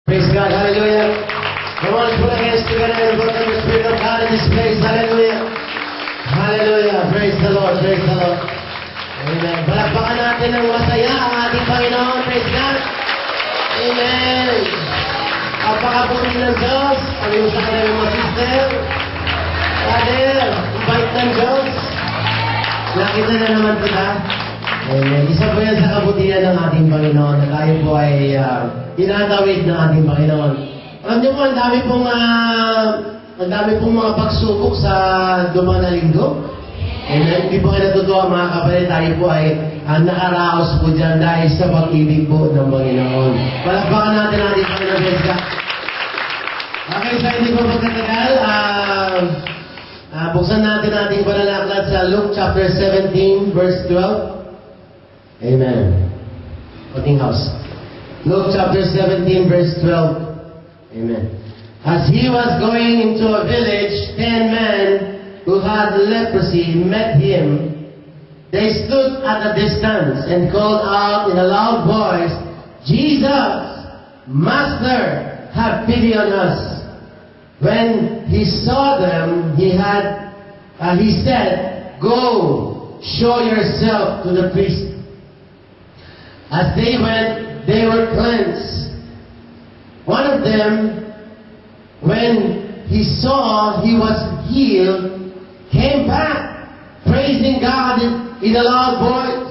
Praise God, hallelujah. Come on, put our hands together and welcome the Spirit of God in this place, hallelujah. Hallelujah, praise the Lord, praise the Lord. Amen. Palakpakan natin ng masaya ang ating Panginoon, praise God. Amen. Apakabuti ng Diyos, kami sa kanyang mga sister. Father, invite ng Diyos. Nakita na naman kita. Amen. Isa po yan sa kabutihan ng ating Panginoon na tayo po ay tinatawid ng ating Panginoon. Alam niyo po, ang dami pong mga pagsubok sa dumaan na linggo. Amen. Hindi po kayo natutuwa mga kapatid, tayo po ay nakaraos po dyan dahil sa pag-ibig po ng Panginoon. Palakpakan natin ang ating Panginoon, praise God. Okay, sa hindi po magkatagal, buksan natin ating panalaklat sa Luke chapter 17, verse 12. Amen. Oting house. Luke chapter 17, verse 12. Amen. As he was going into a village, 10 men who had leprosy met him. They stood at a distance and called out in a loud voice, Jesus, Master, have pity on us. When he saw them, he said, Go, show yourself to the priest. As they went, they were cleansed. One of them, when he saw he was healed, came back, praising God in a loud voice.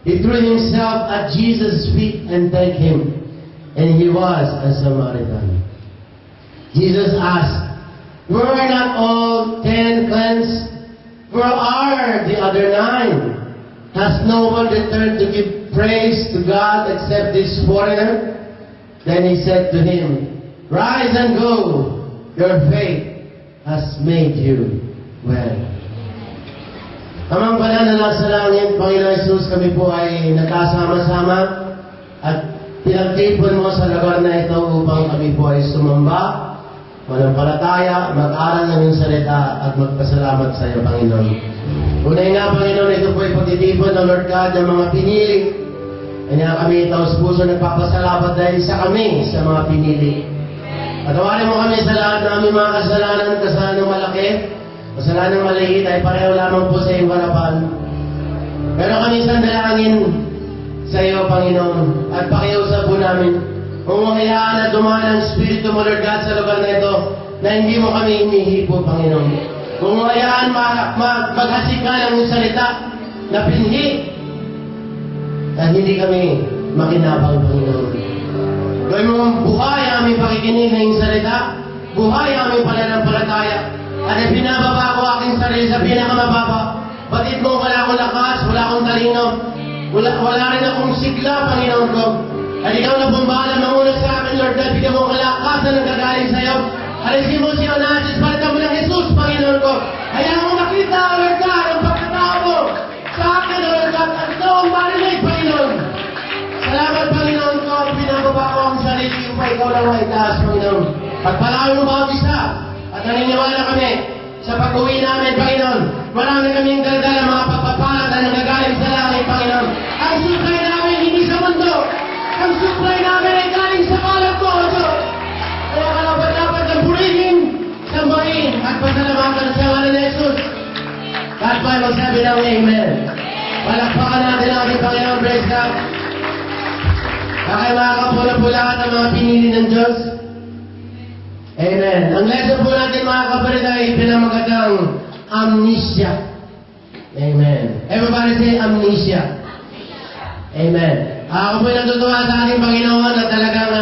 He threw himself at Jesus' feet and thanked him. And he was a Samaritan. Jesus asked, Were not all 10 cleansed? Where are the other 9? Has no one returned to give praise to God except this foreigner? Then he said to him, Rise and go. Your faith has made you well. Amang banal na nasa langit, Panginoon Jesus, kami po ay nagkasama-sama at pinagtipon mo sa lugar na ito upang kami po ay sumamba, manampalataya, mag-aral ng iyong salita at magpasalamat sa iyo, Panginoon. Unay nga, Panginoon, ito po ay pagtitipon ng Lord God ng mga pinili. Kanya kami taos puso nagpapasalamat dahil sa kami sa mga pinili. Patawarin mo kami sa lahat ng aming mga kasalanan malaki, kasalanan maliit ay pareho lamang po sa iyong harapan. Pero kami sandalangin sa iyo, Panginoon, at pakiusap po namin kung hayaan na dumaan ang Espiritu mo, Lord God, sa lugar na ito, na hindi mo kami hinihipo, Panginoon. Kung hayaan maghasik ka ng salita na pinhi, at hindi kami makinabang, Panginoon. Gawin mo buhay ang aming pakikinig ng iyong salita, buhay ang aming pananampalataya, at pinababa ko aking sarili sa pinakamababa. Batid mo, wala akong lakas, wala akong talino, wala rin akong sigla, Panginoon ko. At ikaw na bumbala, manguna sa akin, Lord God, bigyan mo kalakasan ng gagaling sa iyo. Alisin mo si Onassis, palitan mo ng Jesus, Panginoon ko. Hayaan mo makita, Lord God, ang pagkatao mo sa akin, Lord God, at ikaw ang marinig, Panginoon. Salamat, Panginoon ko, pinababa ko ang sarili upang ikaw lang ay taas, Panginoon. Pagpalawan mo ba isa? At naniniwala kami sa pag-uwi namin, Panginoon. Marami kaming daldala, mga pagpapalat na nagagaling sa langit, Panginoon. Ang supply namin, hindi sa mundo. Ang supply namin ay galing sa kalat mo, Diyos. Kaya dapat ang purihin, sambahin, at pasalamatan sa ngalan ni Jesus. At may magsabi ng Amen. Palakpakan natin ang ating Panginoon, praise God. Kaya makakapula po lahat ang mga pinili ng Diyos. Amen. Ang lesson po natin, mga kapatid, ay pinamagatang amnesia. Amen. Everybody say amnesia. Amen. Ako po'y natutuwa sa ating Panginoon na talagang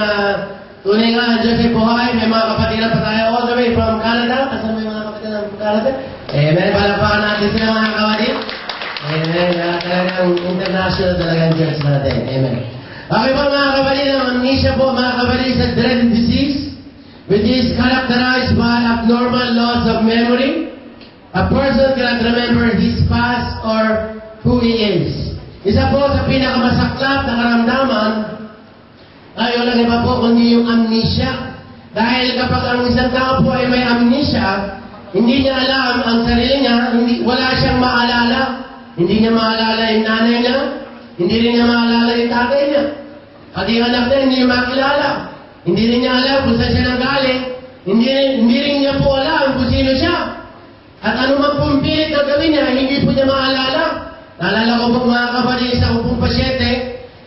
tunay nga ang Diyos ay buhay. May mga kapatid na pa tayo all the way from Canada. Asan may mga kapatid na Canada? Amen. Palakpakan natin sila, mga kapatid. Amen. Talagang international talagang Diyos natin. Amen. Okay po, mga kapatid, ang amnesia po, mga kapatid, is a dreaded disease which is characterized by abnormal loss of memory. A person cannot remember his past or who he is. Isa po sa pinakamasaklap na karamdaman ay walang iba po kundi yung amnesia. Dahil kapag ang isang tao po ay may amnesia, hindi niya alam ang sarili niya, wala siyang maalala. Hindi niya maalala yung nanay niya, hindi rin niya maalala yung tatay niya. At yung anak niya, hindi niya makilala. Hindi rin niya alam kung saan siya nanggaling. Hindi rin niya po alam kung sino siya. At ano man pong pilit na gawin niya, hindi po niya maalala. Naalala ko po mga kapatid, isa ko pong pasyente.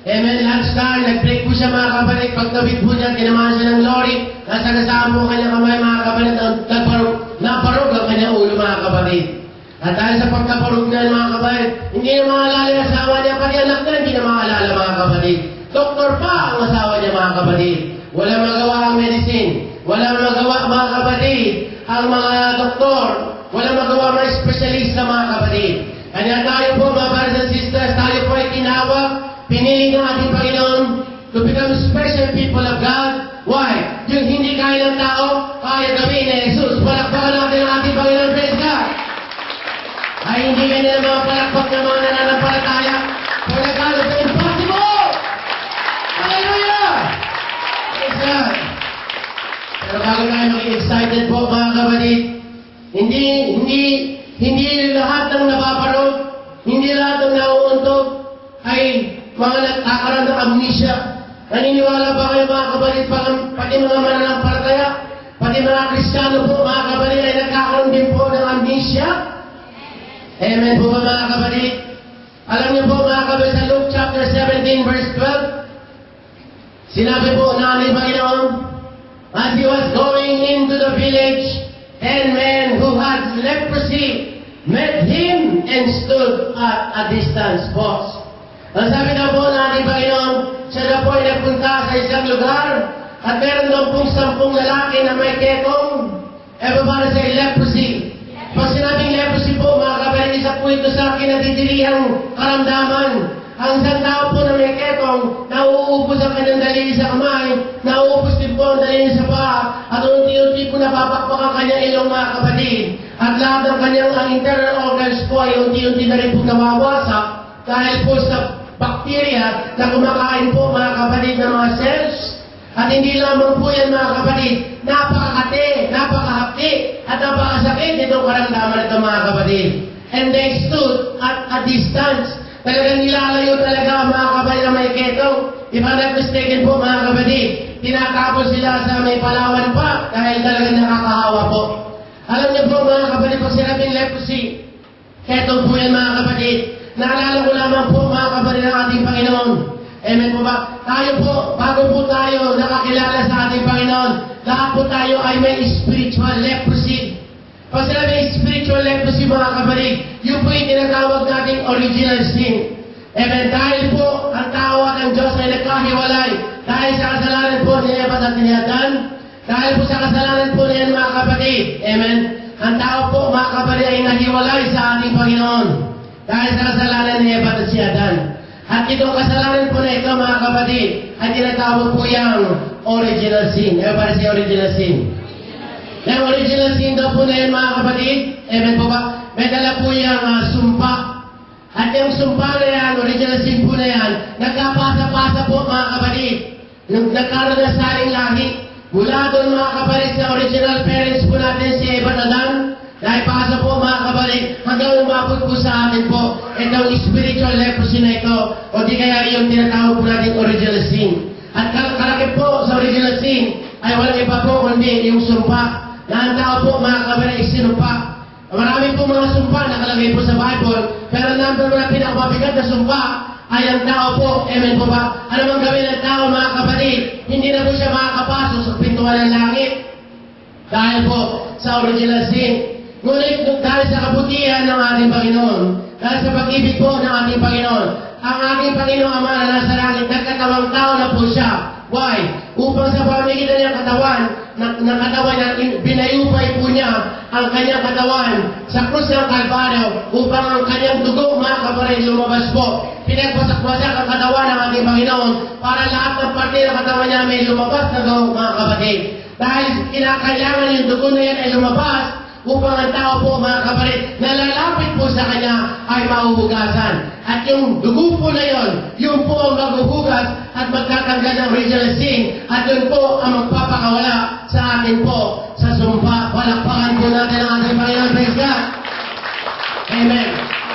Amen, lunchtime, nag-break po siya mga kapatid. Pagtawid po niya, tinamaan siya ng lorry. Nasagasaan po ang kanyang kamay mga kapatid. Naparog ang kanyang ulo mga kapatid. At dahil sa pagkaparog na mga kapatid, hindi na maalala yung asawa niya, pati anak niya, hindi na maalala mga kapatid. Doktor pa ang asawa niya mga kapatid. Walang magawa ang medicine. Walang magawa mga kapatid ang mga doktor. Walang magawa mga espesyalista mga kapatid. Kanya tayo po mga brothers and sisters, tayo po ay tinawag, pinili ng ating Panginoon to become special people of God. Why? Yung hindi kaya ng tao, kaya gawin ni Jesus. Palakpakan natin ang ating Panginoon, praise God. Ay hindi ganyan ang mga palakpak ng mga nananampalataya. For the God of the impossible! Hallelujah! Praise God! Pero bago tayo maging excited po mga kapatid, hindi lahat ng napaparod, hindi lahat ng nauuntog ay mga nagkakaroon ng amnesia. Naniniwala ba kayo mga kapatid, pati mga mananampalataya, pati mga Kristiyano po mga kapatid ay nagkakaroon din po ng amnesia? Amen po ba mga kapatid? Alam niyo po mga kapatid sa Luke chapter 17 verse 12, sinabi po na ni Panginoon, as he was going into the village, 10 men who had leprosy met him and stood at a distance. Pause. Ang sabi na po na ni Panginoon, siya na po ay nagpunta sa isang lugar at meron daw pong 10 lalaki na may ketong. Everybody say leprosy. Pag sinabing leprosy po, mga kapatid, isa po ito sa kinatitiliang karamdaman. Ang isang tao po na may ketong, nauubos ang kanyang daliri sa kamay, nauubos din po ang daliri sa paa, at unti-unti po napapakpak ang kanyang ilong mga kapatid. At lahat ng kanyang internal organs po ay unti-unti na rin po nawawasak dahil po sa bacteria na kumakain po mga kapatid ng mga cells. At hindi lamang po yan mga kapatid, napakakati, napakahapti, at napakasakit itong karamdaman ito mga kapatid. And they stood at a distance. Talagang nilalayo talaga mga kapatid na may ketong. If I'm not mistaken po mga kapatid, tinatapos sila sa may Palawan pa dahil talagang nakakahawa po. Alam niyo po mga kapatid, pag sinabing leprosy, ketong po yan mga kapatid. Naalala ko lamang po mga kapatid ng ating Panginoon. Amen po ba? Tayo po, bago po tayo nakakilala sa ating Panginoon, lahat po tayo ay may spiritual leprosy. Pag sinabing spiritual leprosy mga kapatid, yun po yung tinatawag nating original sin. Amen. Dahil po, ang tao at ang Diyos ay nagkahiwalay. Dahil sa kasalanan po ni Eva at ni Adan. Dahil po sa kasalanan po niyan mga kapatid. Amen. Ang tao po mga kapatid ay nahiwalay sa ating Panginoon. Dahil sa kasalanan ni Eva at si Adan. At itong kasalanan po na ito mga kapatid ay tinatawag po yung original sin. Everybody say original sin. Yung original sin daw po na yun mga kapatid, amen po ba? May dala po yung sumpa. At yung sumpa na yan, original sin po na yan, nagkapasa-pasa po mga kapatid. Nagkaroon na saling lahi. Mula doon mga kapatid sa original parents po natin si Eva at Adan, dahil pasa po mga kapatid, hanggang umabot po sa atin po itong spiritual leprosy na ito, o di kaya yung tinatawag po natin original sin. At kalakip po sa original sin ay walang iba po kundi yung sumpa. Na ang tao po mga kapatid ay sinumpa. Marami po mga sumpa nakalagay po sa Bible, pero number one na pinakapabigat na sumpa ay ang tao po, amen po ba? Ano mang gawin ng tao mga kapatid, hindi na po siya makakapasok sa pintuan ng langit. Dahil po sa original sin. Ngunit dahil sa kabutihan ng ating Panginoon, dahil sa pag-ibig po ng ating Panginoon, ang ating Panginoon Ama na nasa langit, nagkatawang tao na po siya. Why? Upang sa pamagitan ng katawan, ng katawan na binayupay po niya ang kanyang katawan sa krus ng Kalbaryo upang ang kanyang dugo mga kapatid lumabas po. Pinagpasak-pasak ang katawan ng ating Panginoon para lahat ng parte ng katawan niya may lumabas na dugo mga kapatid. Dahil kinakailangan yung dugo na yan ay lumabas upang ang tao po mga kapatid na lalapit po sa kanya ay mahuhugasan. At yung dugo po na yon, yun po ang maghuhugas at magtatanggal ng original sin. At yun po ang magpapakawala sa atin po sa sumpa. Palakpakan po natin ang ating Panginoon. Praise God. Amen.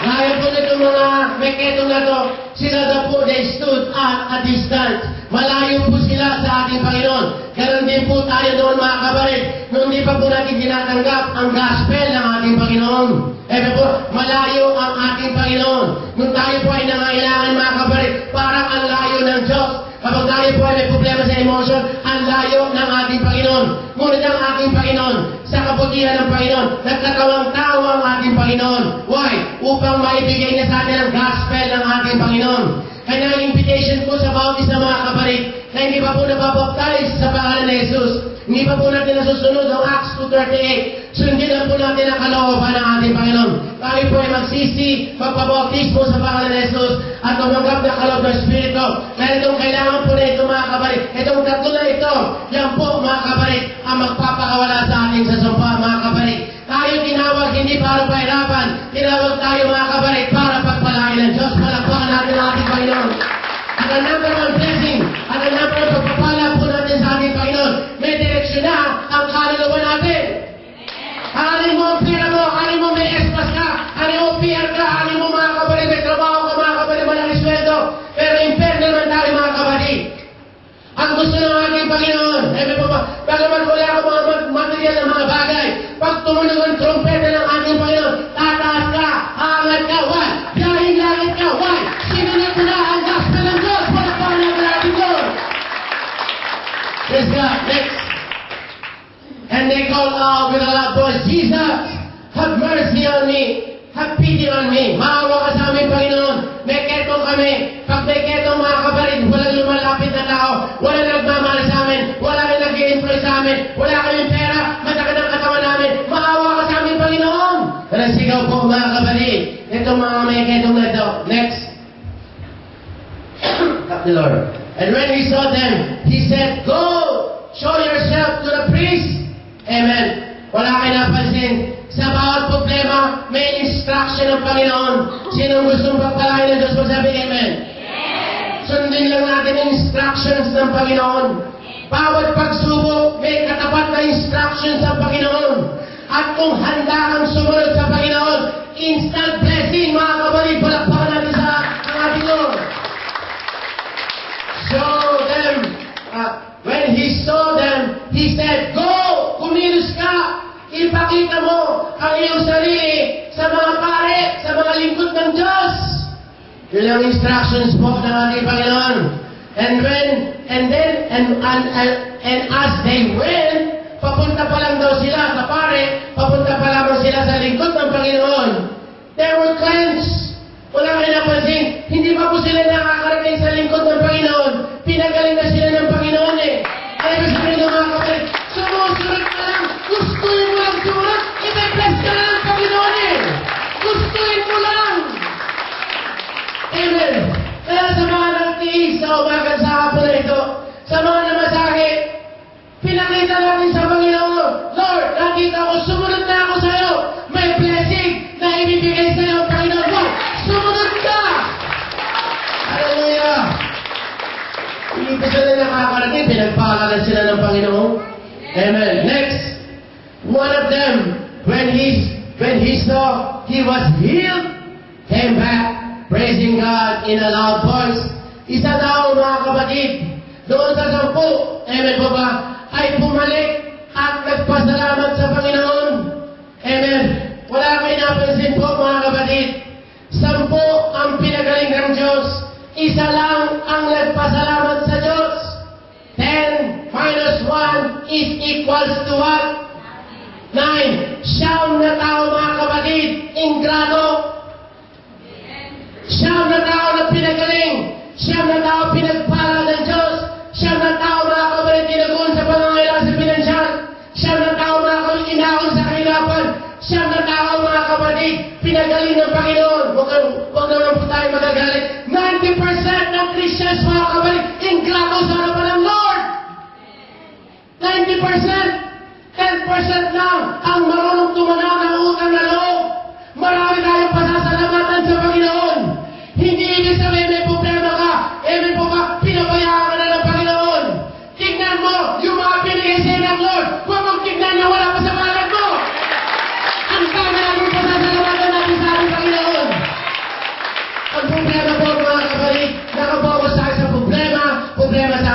Gaya po nito mga meketong na to, sila na po they stood at a distance. Malayo po sila sa ating Panginoon. Ganon din po tayo noon mga kabarit. Noon di pa po natin tinatanggap ang gospel ng ating Panginoon. Po, malayo ang ating Panginoon. Nung tayo po ay nangailangan mga kabarit, parang ang layo ng Diyos. Kapag tayo po ay may problema sa emotion, ang layo ng ating Panginoon. Ngunit ang ating Panginoon, sa kabutihan ng Panginoon, nagkatawang tao ang ating Panginoon. Why? Upang maibigay niya sa atin ang gospel ng ating Panginoon. Kaya ang invitation po sa bautis ng mga kabarit, na hindi pa po nababaptize sa pangalan ni Jesus. Hindi pa po natin nasusunod ang Acts 2:38. Sundin lang po natin ang kalooban ng ating Panginoon. Tayo po ay magsisi, magpabautis po sa pangalan ni Jesus at tumanggap ng kaloob ng Espiritu. Dahil itong kailangan po na ito mga kabarit. Itong tatlo na ito, yan po mga kabarit, ang magpapakawala sa ating sasumpa mga kabarit. Tayo tinawag hindi para pahirapan. Tinawag tayo mga kabarit para pagpalain ng Diyos. Palakpakan natin ang ating Panginoon. At ang number one blessing, at ang number one pagpapala po natin sa ating Panginoon, may direksyon na ang kaluluwa natin. Halin mo ang pira mo, halin mo may espas ka, halin mo PR ka, halin mo mga kabalit, may trabaho ka mga kabalit, malaki sweldo. Pero impern naman tayo mga kabalit. Ang gusto ng ating Panginoon, bagaman wala ako mga material ng mga bagay, pag tumunog ang trompeta ng ating Panginoon, tataas ka, aangat ka, why? Biyahing langit ka, why? Sinunod mo na ang gospel ng Diyos, palakpakan natin natin Diyos. Praise God, next. And they called out with a loud voice, Jesus, have mercy on me, have pity on me. Maawa ka sa aming Panginoon, may ketong kami. Pag may ketong mga kabarit, walang lumalapit na tao, walang nagmamahal sa amin, walang nag-i-influence sa amin, wala kaming pera, masakit ang katawan namin, maawa ka sa aming Panginoon. Nasigaw po mga kabarit, ito mga may ketong na ito. Next. Thank the Lord. And when he saw them, he said, go, show yourself to the priest. Amen. Wala kayo napansin. Sa bawat problema, may instruction ng Panginoon. Sinong gustong pagpalain ng Diyos? Magsabi, amen. Yes. Sundin lang natin ang instructions ng Panginoon. Bawat pagsubok, may katapat na instructions ng Panginoon. At kung handa kang sumunod sa Panginoon, instant blessing, mga kabalit, palakpakan natin sa ang ating Lord. Show them, when he saw them, he said, go, kumilos ka, ipakita mo ang iyong sarili sa mga pare, sa mga lingkod ng Diyos. Yun ang instructions po ng ating Panginoon. And as they went, papunta pa lang daw sila sa pare, papunta pa lamang sila sa lingkod ng Panginoon. They were cleansed. Wala kayo napansin, hindi pa po sila nakakarating sa lingkod ng Panginoon. Pinagaling na sila ng Panginoon eh. Kaya sabi ng mga kapatid, sumusunod ka lang, gustuin mo lang sumunod, i-bless ka na ng Panginoon eh. Gustuin mo lang. Amen. Kaya sa mga nagtiis sa umaga sa hapon na ito, sa mga namasakit, pinakita natin sa Panginoon, Lord, nakita ko, sumunod na ako sa iyo. May blessing na ibibigay sa iyo, Panginoon mo. Sumunod ka! Hallelujah! Hindi pa sila nakakarating, pinagpakalan sila ng Panginoon. Amen. Next, one of them, when he saw he was healed, came back, praising God in a loud voice. Isa daw mga kapatid, doon sa 10, amen po ba, ay bumalik at nagpasalamat sa Panginoon. Amen. Wala kayo napansin po mga kapatid. 10 ang pinagaling ng Diyos. Isa lang ang nagpasalamat sa Diyos. 10 minus 1 is equals to what? 9. Siyam na tao mga kapatid, ingrato. Siyam na tao na pinagaling. Siyam na tao pinagpala ng Diyos. Siyam na tao mga kapatid, tinagun sa pangangailangan sa pinansyal. Siyam na tao mga kapatid, inahon sa kahirapan. Siyam na tao mga kapatid, pinagaling ng Panginoon. Huwag naman po tayo magagalit. 90% ng Christians mga kapatid, ingrato sa harapan ng Lord. 90%. 10% lang ang marunong tumanaw ng utang na loob. Marami tayong pasasalamatan sa Panginoon. Hindi ibig sabihin may problema ka. Ibig po ka, pinabayaan ka na ng Panginoon. Tignan mo yung mga binigay sa'yo ng Lord. Huwag mong tignan na wala pa sa balat mo. Ang dami namin pasasalamatan natin sa ating Panginoon. Ang problema po mga kapatid, nakabawas tayo sa problema sa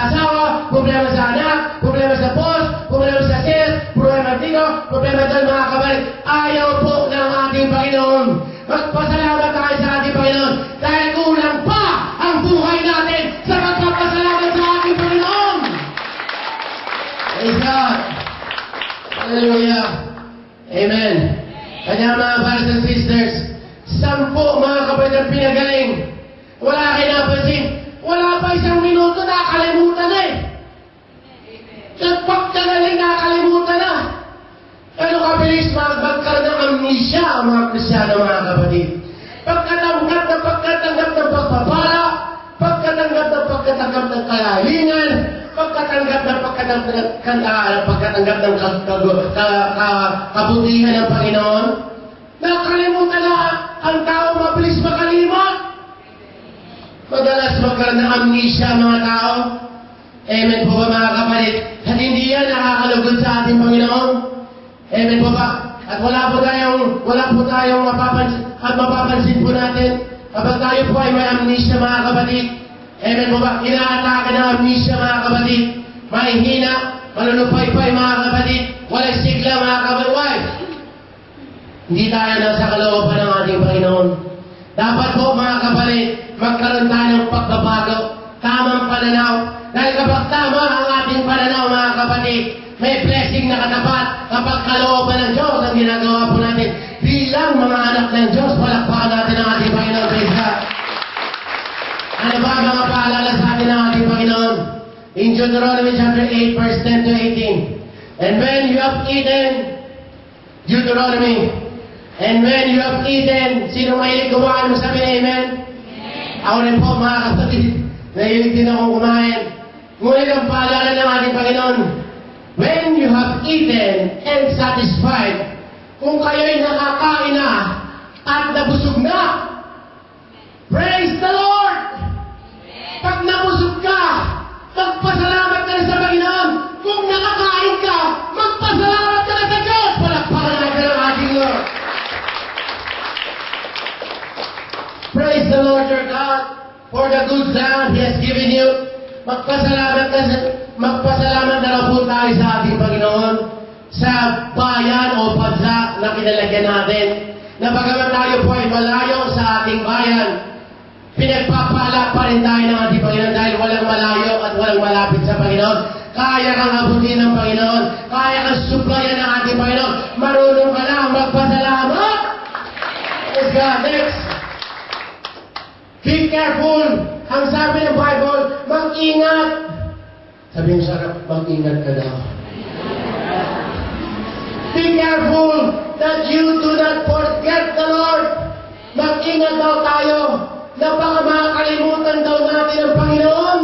Panginoon. Magpasalamat tayo sa ating Panginoon dahil kulang pa ang buhay natin sa magpapasalamat sa ating Panginoon. Praise God. Hallelujah. Amen. Kanya mga brothers and sisters, 10 mga kapatid ang pinagaling. Wala kayo napansin. Wala pa 1 minuto, nakakalimutan na eh. Sa pagkagaling, nakakalimutan na. Pero kabilis magkaroon ng amnesia ang mga Kristiyano, mga kapatid. Pagkatanggap ng pagpapala, pagkatanggap ng kalalingan, pagkatanggap ng kabutihan ng Panginoon, nakalimutan na ang tao mabilis makalimot. Madalas magkaroon ng amnesia mga tao. Amen po ba mga kapatid? At hindi yan nakakalugod sa ating Panginoon. Amen po ba? At wala po tayong mapapansin po natin kapag tayo po ay may amnesia mga kapatid. Amen po ba? Inaatake ng amnesia mga kapatid. Mahihina, malulupay-pay mga kapatid. Walang sigla mga kapatid. Why? Hindi tayo nasa kalooban ng ating Panginoon. Dapat po mga kapatid, magkaroon tayo ng pagbabago, tamang pananaw. Dahil kapag tama ang ating pananaw mga kapatid, may blessing na katapat kapag kalooban ng Diyos ang ginagawa po natin. Bilang mga anak ng Diyos, palakpakan natin ang ating Panginoon. Praise God. Ano ba mga paalala sa atin ng ating Panginoon? In Deuteronomy chapter 8, verse 10 to 18. And when you have eaten, Deuteronomy, and when you have eaten, sino mahilig kumain mo sabi na amen? Ako rin po mga kapatid, nahilig din akong kumain. Ngunit ang paalala ng ating Panginoon, when you have eaten and satisfied, kung kayo'y nakakain na at nabusog na, praise the Lord! Pag nabusog ka, magpasalamat ka na sa Panginoon. Kung nakakain ka, magpasalamat ka na sa Diyos. Palakpakan natin ang ating Lord. Praise the Lord your God for the good land He has given you. Magpasalamat na lang po tayo sa ating Panginoon sa bayan o bansa na kinalagyan natin. Na bagaman tayo po ay malayo sa ating bayan, pinagpapala pa rin tayo ng ating Panginoon dahil walang malayo at walang malapit sa Panginoon. Kaya kang abutin ng Panginoon. Kaya kang supplyan ng ating Panginoon. Marunong ka lang magpasalamat. Let's go. Next. Be careful. Ang sabi ng Bible, mag-ingat. Sabi ng sarap, mag-ingat ka daw. Be careful that you do not forget the Lord. Mag-ingat daw tayo na baka makakalimutan daw natin ang Panginoon.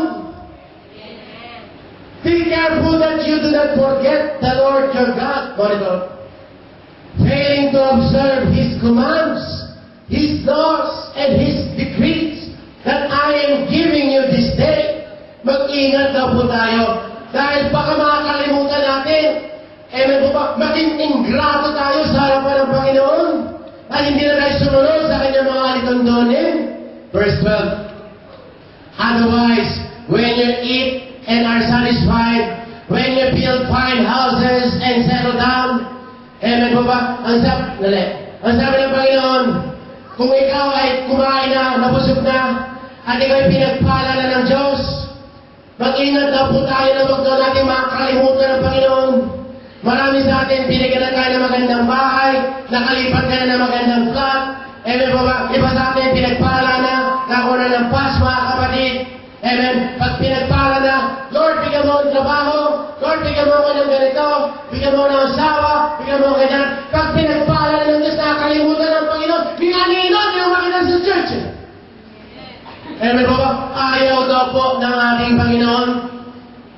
Be careful that you do not forget the Lord your God. Monitor. Failing to observe His commands, His laws, and His decrees that I am giving you this day. Mag-ingat daw po tayo dahil baka makakalimutan natin. Amen po ba? Maging ingrato tayo sa harapan ng Panginoon at hindi na tayo sumunod sa kanyang mga alituntunin. Verse 12. Otherwise, when you eat and are satisfied, when you build fine houses and settle down, amen po ba? Ang sabi ng Panginoon, kung ikaw ay kumain na, nabusog na, at ikaw ay pinagpala na ng Diyos, mag-ingat na po tayo na huwag daw natin makakalimutan ng Panginoon. Marami sa atin, binigyan na tayo ng magandang bahay, nakalipat ka na ng magandang flat, amen po ba? Iba sa atin, pinagpala na, nakuha ng pass, mga kapatid. Amen. Pag pinagpala na, Lord, bigyan mo ang trabaho, Lord, bigyan mo ako ng ganito, bigyan mo ng asawa, bigyan mo ganyan. Pag pinagpala na ng Diyos, nakakalimutan ng Panginoon, binaninon yung makinan sa church. Amen po ba? Ayaw daw po ng ating Panginoon.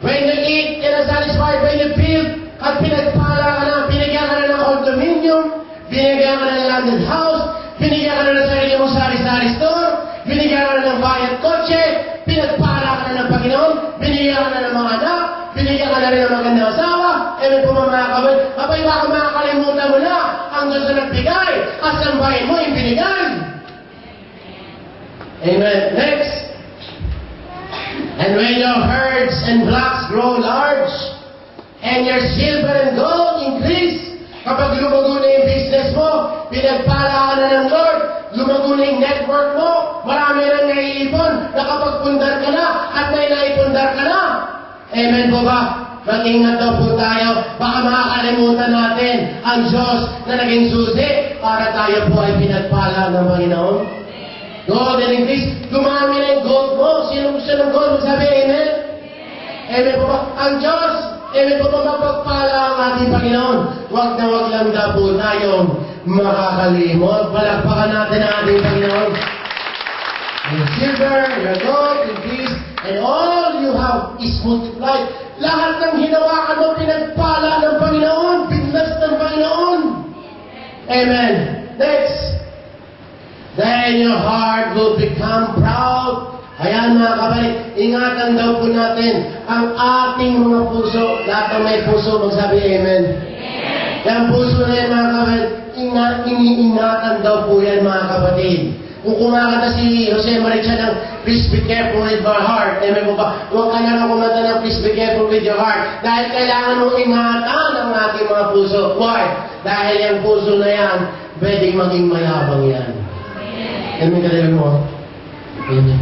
When you eat and are satisfied, when you build, at pinagpala ka na, binigyan ka na ng condominium, binigyan ka na ng landed house, binigyan ka na ng sarili mong sari-sari store, binigyan ka na ng bayan kotse, pinagpala ka na ng Panginoon, binigyan ka na ng mga anak, binigyan ka na rin ng magandang asawa, amen po mga kapatid, abay baka makakalimutan mo na ang Diyos na nagbigay at ang bayan mo yung binigay. Amen. Next. And when your herds and flocks grow large, and your silver and gold increase, kapag lumago na yung business mo, pinagpala ka na ng Lord, lumago na yung network mo, marami nang naiipon, nakapagpundar ka na, at may naipundar ka na. Amen po ba? Mag-ingat daw po tayo, baka makakalimutan natin ang Diyos na naging susi para tayo po ay pinagpala ng Panginoon. Gold and increase, dumami na yung gold mo. Sino gusto ng gold? Sabi, amen? Amen po ba? Ang Diyos, amen po ba mapagpala ang ating Panginoon? Huwag na huwag lang daw po tayong makakalimot. Palakpakan natin ang ating Panginoon. Your silver, your gold, increase, and all you have is multiplied. Lahat ng hinawakan mo, pinagpala ng Panginoon, pinlas ng Panginoon. Amen. Next. Then your heart will become proud. Ayan mga kapatid, ingatan daw po natin ang ating mga puso. Lahat ng may puso, magsabi amen. Yung puso na yan mga kapatid, iniingatan daw po yan mga kapatid. Kung kumakanta si Jose Maricha ng Please be careful with my heart. Amen po ba? Huwag ka na lang kumanta ng Please be careful with your heart. Dahil kailangan mong ingatan ang ating mga puso. Why? Dahil yung puso na yan, pwedeng maging mayabang yan. Amen ka rin mo. Amen.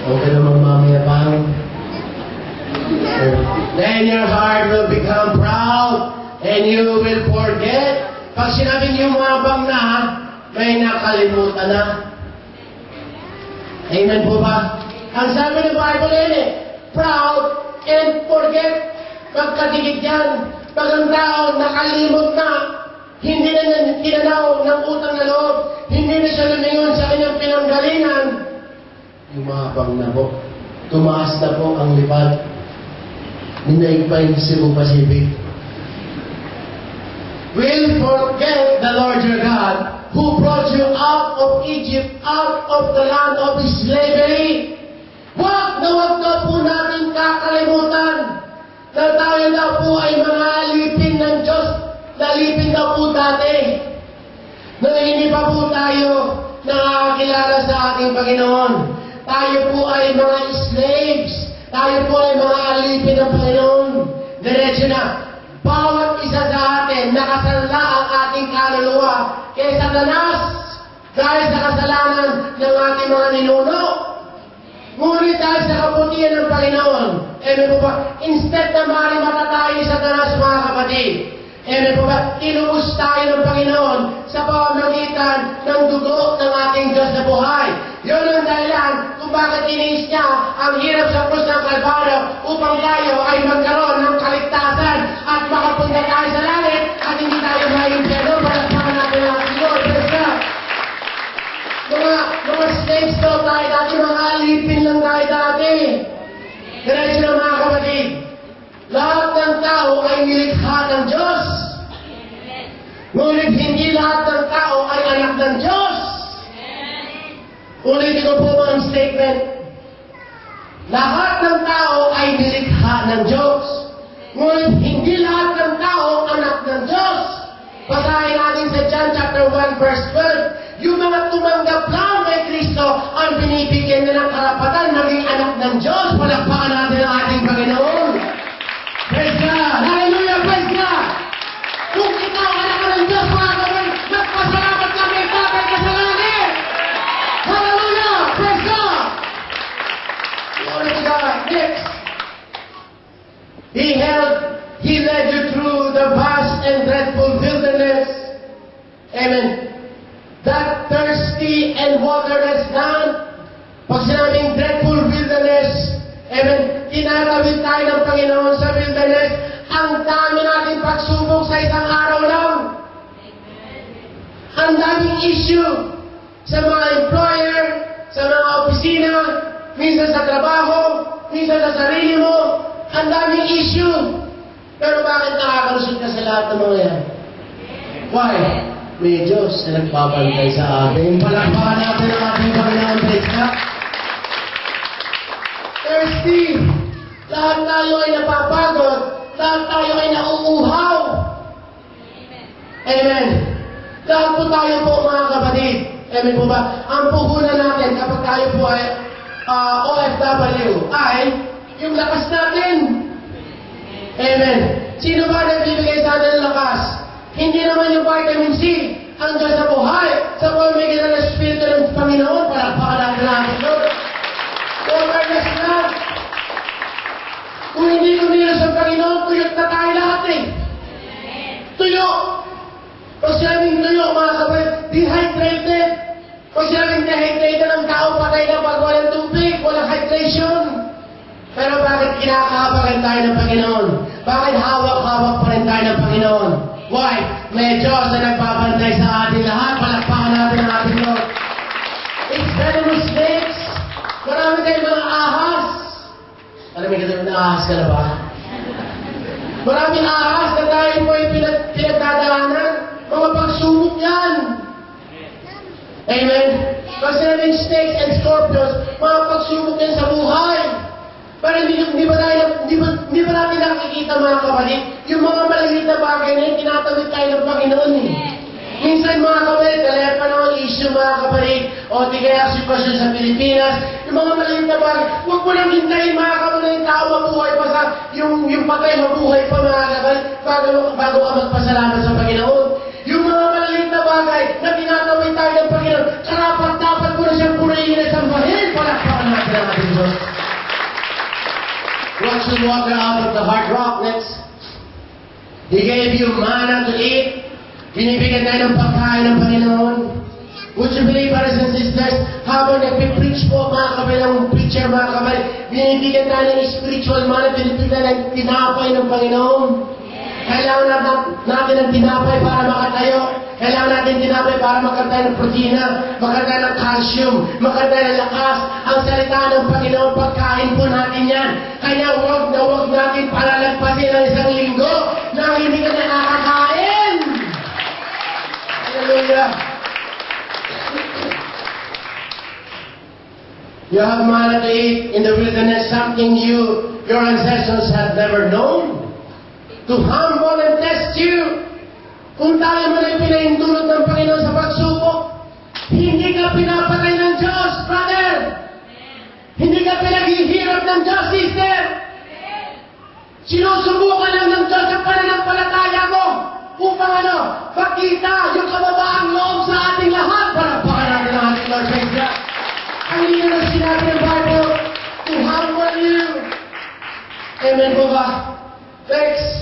Okay naman mamaya pa. Then your heart will become proud and you will forget. Pag sinabing yumabang na, may nakalimutan na. Amen po ba? Ang sabi ng Bible yun proud and forget. Pagkadikit yan. Pag ang tao nakalimot na, hindi na niya tinanaw ng utang na loob, hindi na siya lumingon sa kanyang pinanggalingan, yumabang na po. Tumaas na po ang lipad. Ninaig pa yung Cebu Pacific. Will forget the Lord your God who brought you out of Egypt, out of the land of slavery. Huwag na po natin kakalimutan na tayo na po ay mga alipin ng Diyos. Nalipin na po dati na hindi pa po tayo nakakilala sa ating Panginoon. Tayo po ay mga slaves. Tayo po ay mga alipin ng Panginoon. Diretso na. Bawat isa sa atin nakasanla ang ating kaluluwa kay Satanas dahil sa kasalanan ng ating mga ninuno. Ngunit dahil sa kabutihan ng Panginoon, po ba, instead na marimata tayo sa Satanas mga kapatid, po ba, inuus tayo ng Panginoon sa pamamagitan ng dugo ng ating Diyos na buhay. Yun ang dahilan kung bakit iniis niya ang hirap sa krus ng Kalbaryo upang tayo ay magkaroon ng kaligtasan at makapunta tayo sa langit at hindi tayo maimpyerno. Palakpakan natin ang ating Lord. Mga slaves daw tayo dati, mga alipin lang tayo dati. Diretso na mga kapatid. Lahat ng tao ay nilikha ng Diyos. Ngunit hindi lahat ng tao ay anak ng Diyos. Ulitin ko po ang statement. Lahat ng tao ay nilikha ng Diyos. Ngunit hindi lahat ng tao anak ng Diyos. Basahin natin sa John chapter 1 verse 12. Yung mga tumanggap lang kay Kristo ang binibigyan na ng karapatan maging anak ng Diyos. Palakpakan natin ang ating Panginoon. Praise God! Hallelujah! Praise God! Kung ikaw anak ka ng Diyos, mga kapatid, magpasalamat ka kay Tatay ka sa langit! Hallelujah! Praise God! Glory to God! Next. He led you through the vast and dreadful wilderness. Amen. That thirsty and waterless land. Pag sinabing dreadful wilderness, amen, tinatawid tayo ng Panginoon sa wilderness. Ang dami nating pagsubok sa isang araw lang. Ang daming issue sa mga employer, sa mga opisina, minsan sa trabaho, minsan sa sarili mo. Ang daming issue. Pero bakit nakakalusot ka sa lahat ng mga yan? Why? May Diyos na nagpapantay sa atin. Palakpakan natin ang ating Panginoon. Praise God. Thirsty. Lahat tayo ay napapagod. Lahat tayo ay nauuhaw. Amen. Lahat po tayo po mga kapatid. Amen po ba? Ang puhunan natin kapag tayo po ay OFW ay yung lakas natin. Amen. Sino ba nagbibigay sa atin ng lakas? Hindi naman yung vitamin C. ang Diyos na buhay. Sa pamamagitan ng Espiritu ng Panginoon, palakpakan natin natin doon. Awareness na. Kung hindi kumilos ang Panginoon, tuyot na tayo lahat eh. Tuyo. Pag sinabing tuyo, mga kapatid, dehydrated. Pag sinabing dehydrated ang tao, patay na pag walang tubig, walang hydration. Pero bakit kinakahabagan tayo ng Panginoon? Bakit hawak-hawak pa rin tayo ng Panginoon? Why? May Diyos na nagbabantay sa ating lahat. Palakpakan natin ang ating Lord. It's venomous snakes. Marami tayong mga ahas. Alam mo yung na ahas ka na ba? Maraming ahas na tayo po yung pinagdadaanan. Mga pagsubok yan. Amen? Kasi namin snakes and scorpions, mga pagsubok yan sa buhay. Pero hindi ba natin nakikita mga kapatid? Yung mga maliliit na bagay na yun, tinatawid tayo ng Panginoon eh. Minsan mga kapatid, kaya pa naman issue mga kapatid, o di kaya sitwasyon sa Pilipinas, yung mga maliliit na bagay, huwag mo nang hintayin mga kapatid, yung tao mabuhay pa sa, yung patay mabuhay pa mga kapatid, bago ka magpasalamat sa Panginoon. Yung mga maliliit na bagay na tinatawid tayo ng Panginoon, dapat mo na siyang purihin at sambahin, palakpakan natin ang ating Diyos. Watch the water out of the hard rock. Next. He gave you manna to eat. Binibigyan tayo ng pagkain ng Panginoon. Would you believe, brothers and sisters, habang nagpipreach po mga kabilang preacher, mga kabal, binibigyan tayo ng spiritual manna, binibigyan tayo ng tinapay ng Panginoon. Kailangan natin ng tinapay para makatayo. Kailangan natin tinapay para magkaroon ng protina, magkaroon ng calcium, magkaroon ng lakas. Ang salita ng Panginoon, pagkain po natin yan. Kaya huwag natin palalagpasin ang isang linggo na hindi ka nakakakain. Hallelujah. You have manna to eat in the wilderness, something your ancestors have never known. To humble and test you. Kung tayo man ay pinahintulot ng Panginoon sa pagsubok, hindi ka pinapatay ng Diyos, brother. Hindi ka pinaghihirap ng Diyos, sister. Sinusubukan lang ng Diyos ang pananampalataya mo upang makita yung kababaang loob sa ating lahat. Palakpakan natin ang ating Lord Jesus. Ang hindi na sinabi ng Bible, to humble you. Amen po ba? Next.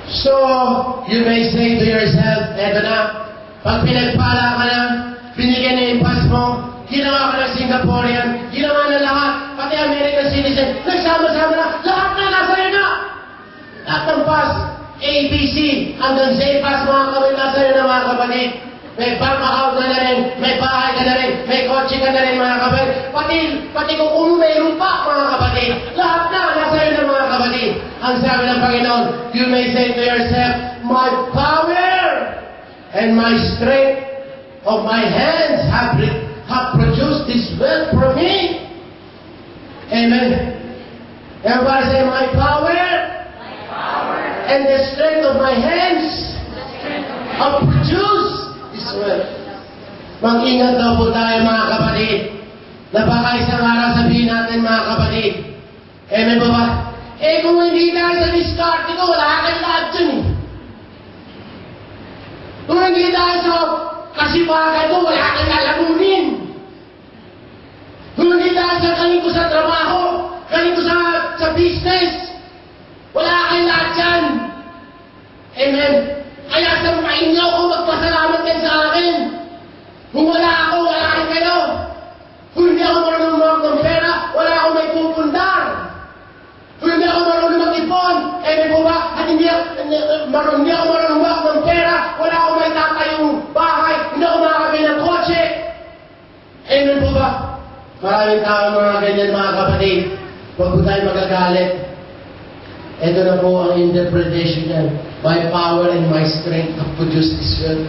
So, you may say to yourself, eto na, pag pinagpala ka na, binigyan na yung pass mo, ginawa ka ng Singaporean, ginawa na lahat, pati American citizen, nagsama-sama na, lahat na nasa iyo na! Lahat ng pass, ABC, hanggang Z pass mga kapatid, nasa iyo na mga kapatid. May bank account ka na rin, may bahay ka na rin, may kotse ka na rin mga kapatid. Pati kung mayroon pa mga kapatid, lahat na nasa iyo na mga kapatid. Ang sabi ng Panginoon, you may say to yourself, my power and my strength of my hands have produced this wealth for me. Amen. Everybody say, my power and the strength of my hands have produced this wealth. Mag-ingat daw po tayo mga kapatid. Na baka isang araw sabihin natin mga kapatid. Amen ba ba? Kung hindi dahil sa diskarte ko, wala kang lahat dyan eh. Kung hindi dahil sa kasipagan ko, wala kang lalamunin. Kung hindi dahil sa galing ko sa trabaho, galing ko sa business, wala kang lahat dyan. Amen. Kaya sa inyo ko magpasalamat kayo sa akin. Kung wala ako, wala rin kayo. Kung hindi ako marunong ng pera, wala akong may pupundar. Kung hindi ako marunong mag-ipon, may po ba? At hindi ako marunong ng pera, wala akong may tatayong bahay, hindi ako makakabili ng kotse. Amen po ba? Maraming tao mga ganyan mga kapatid. Huwag po tayo magagalit. Ito na po ang interpretation niyan. My power and my strength have produced this wealth.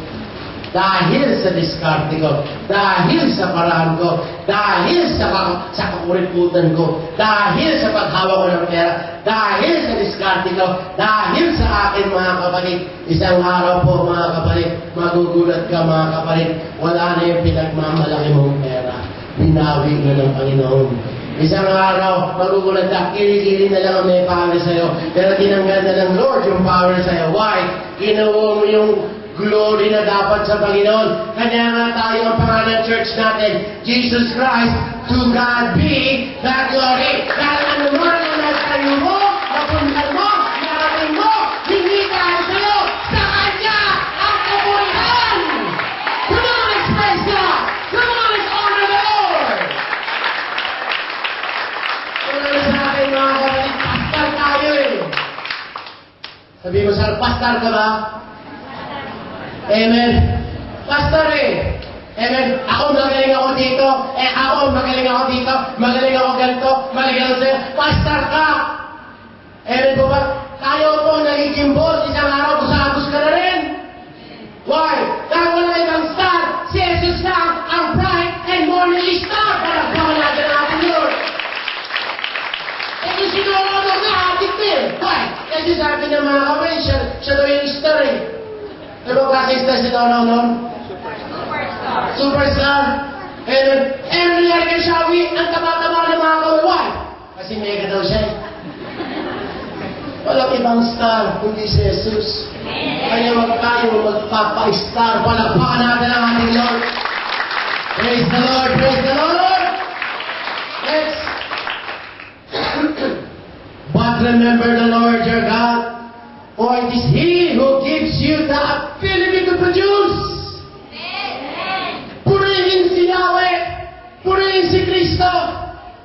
Dahil sa diskarte ko, dahil sa paraan ko, dahil sa kakuliputan ko, dahil sa paghawa ko ng pera, dahil sa diskarte ko, dahil sa akin mga kapatid, isang araw po mga kapatid, magugulat ka mga kapatid, wala na yung pinagmamalaki mong pera. binawi na ng Panginoon. Isang araw, magugulat ka, kili-kili na lang ang may power sa'yo. Pero tinanggal na ng Lord yung power sa'yo. Why? Kinuha mo yung glory na dapat sa Panginoon. Kanya nga tayo ang pangalan ng church natin, Jesus Christ, to God be the glory. Dahil ano man ang nasayo mo, napuntan mo, narating mo, hindi dahil sa'yo, sa Kanya ang kabulihan. Come on, express that. Come on, let's honor the Lord. Kaya sa akin mga kapatid, pastor tayo eh. Sabi mo, sir, pastor ka ba? Amen. Pastor eh. Amen. Ako magaling ako dito. Ako magaling ako dito. Magaling ako ganito. Magaling ako sa'yo. Pastor ka. Amen po ba? Tayo po nagiging boss. Isang araw kusagos ka na rin. Why? Dahil wala ibang star. Si Jesus lang ang bright and morning star. Para gawa natin ang ating Lord. Kung sinuro na ating din. Why? Kasi sabi ng mga kamay, siya daw yung star eh. Ano kasi star si Donald noon? Superstar. And nangyari kay Shawi, ang taba-taba ng mga kawaway. Kasi mega daw siya. Walang ibang star, kundi si Jesus. Kaya tayo magpapa-star. Palakpakan natin ang ating Lord. Praise the Lord, praise the Lord. Next. But remember the Lord your God. For it is He who gives you the ability to produce. Purihin si Yahweh. Purihin si Kristo.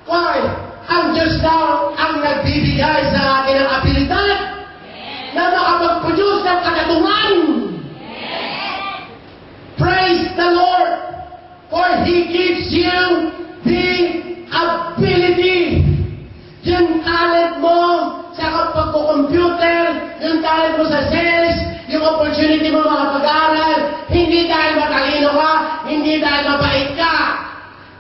Why? Ang Diyos daw ang nagbibigay sa atin ng abilidad na makapag-produce ng kagatungan. Praise the Lord. For He gives you the ability. Yung talent mo sa pagkukomputer, yung talent mo sa sales, yung opportunity mo makapag-aral, hindi dahil matalino ka, hindi dahil mabait ka.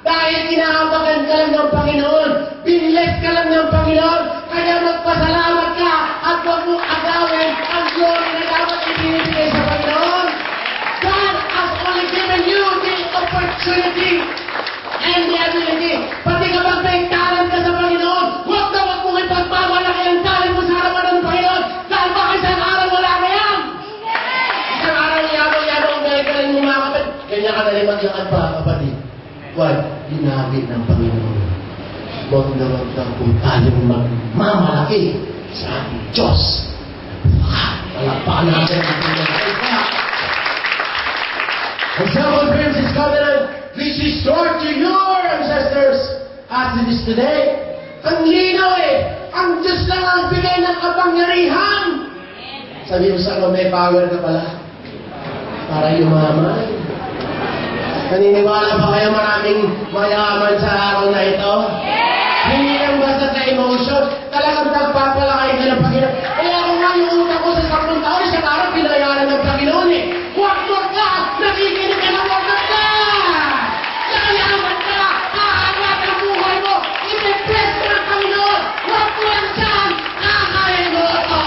Dahil inaabagan ka lang ng Panginoon, biniless ka lang ng Panginoon, kaya magpasalamat ka at huwag mong agawin ang glory na dapat ibinibigay sa Panginoon. God has only given you the opportunity and the ability. Pati kapag may talent ka sa Panginoon, huwag mong ipagmamalaki ang talent mo sa harapan ng Panginoon dahil baka isang araw wala ka yan. Isang araw yabaw-yabaw ang galing mo mga kapatid. Kanya ka na rin maglakad pa, kapatid. Why? Ginamit ng Panginoon. Huwag na huwag kang kung tayong magmamalaki sa ating Diyos. Palakpakan natin ang Panginoon. And someone brings His covenant which is stored to your ancestors as it is today. Ang linaw eh. Ang Diyos lang ang bigay ng kapangyarihan. Sabi mo sa may power ka pala para yumaman. Naniniwala ba kayo maraming mayaman sa araw na ito? Hindi lang basta sa emotion. Talagang nagpapalakay ka ng Panginoon. Kaya kung nga yung utang ko sa 10 taon, isang araw pinayaran ng Panginoon eh. Huwag ka! Nakikinig ka ng wag ka! Yayaman ka! Aangat ang buhay mo! I-bless ka ng Panginoon! Huwag mo lang saan! Kakain mo ito!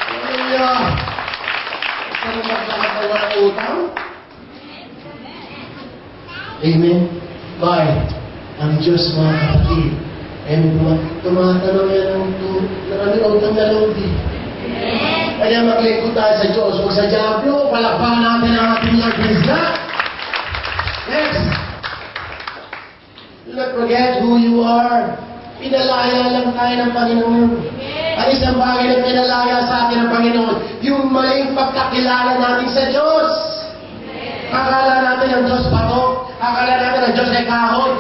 Hallelujah! Saan magkakatawa ng utang? Amen? Why? Ang Diyos mga kapatid. Amen? Tumatanong yan ng maraming utang na loob eh. Kaya maglingkod tayo sa Diyos. Huwag sa Diablo, palakpakan natin ang ating Lord Jesus. Next. Do not forget who you are. Pinalaya lang tayo ng Panginoon. Ang isang bagay na pinalaya sa atin ng Panginoon, yung maling pagkakilala natin sa Diyos. Akala natin ang Diyos bato. Akala natin ang Diyos ay kahoy.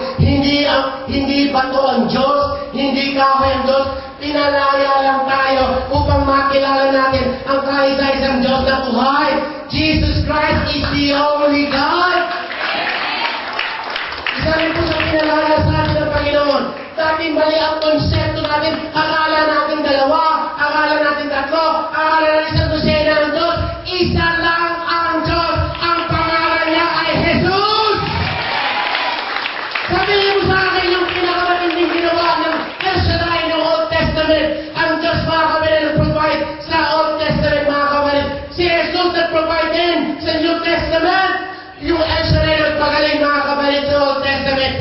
Hindi bato ang Diyos. Hindi kahoy ang Diyos. Pinalaya lang tayo upang makilala natin ang kaisa-isang Diyos na buhay. Jesus Christ is the only God. Isa rin po sa pinalaya sa atin ng Panginoon. Dating mali ang konsepto natin. Akala natin dalawa. Akala natin tatlo. Akala natin isang dosena ang Diyos. Isa lang ang Diyos. Ang pangalan niya ay Jesus. Sabihin mo sa akin yung pinakamatinding ginawa ng El Shaddai ng Old Testament. Ang Diyos mga kapatid nag-provide sa Old Testament mga kapatid. Si Jesus nag-provide din sa New Testament. Yung El Shaddai nag nagpagaling mga kapatid sa Old Testament.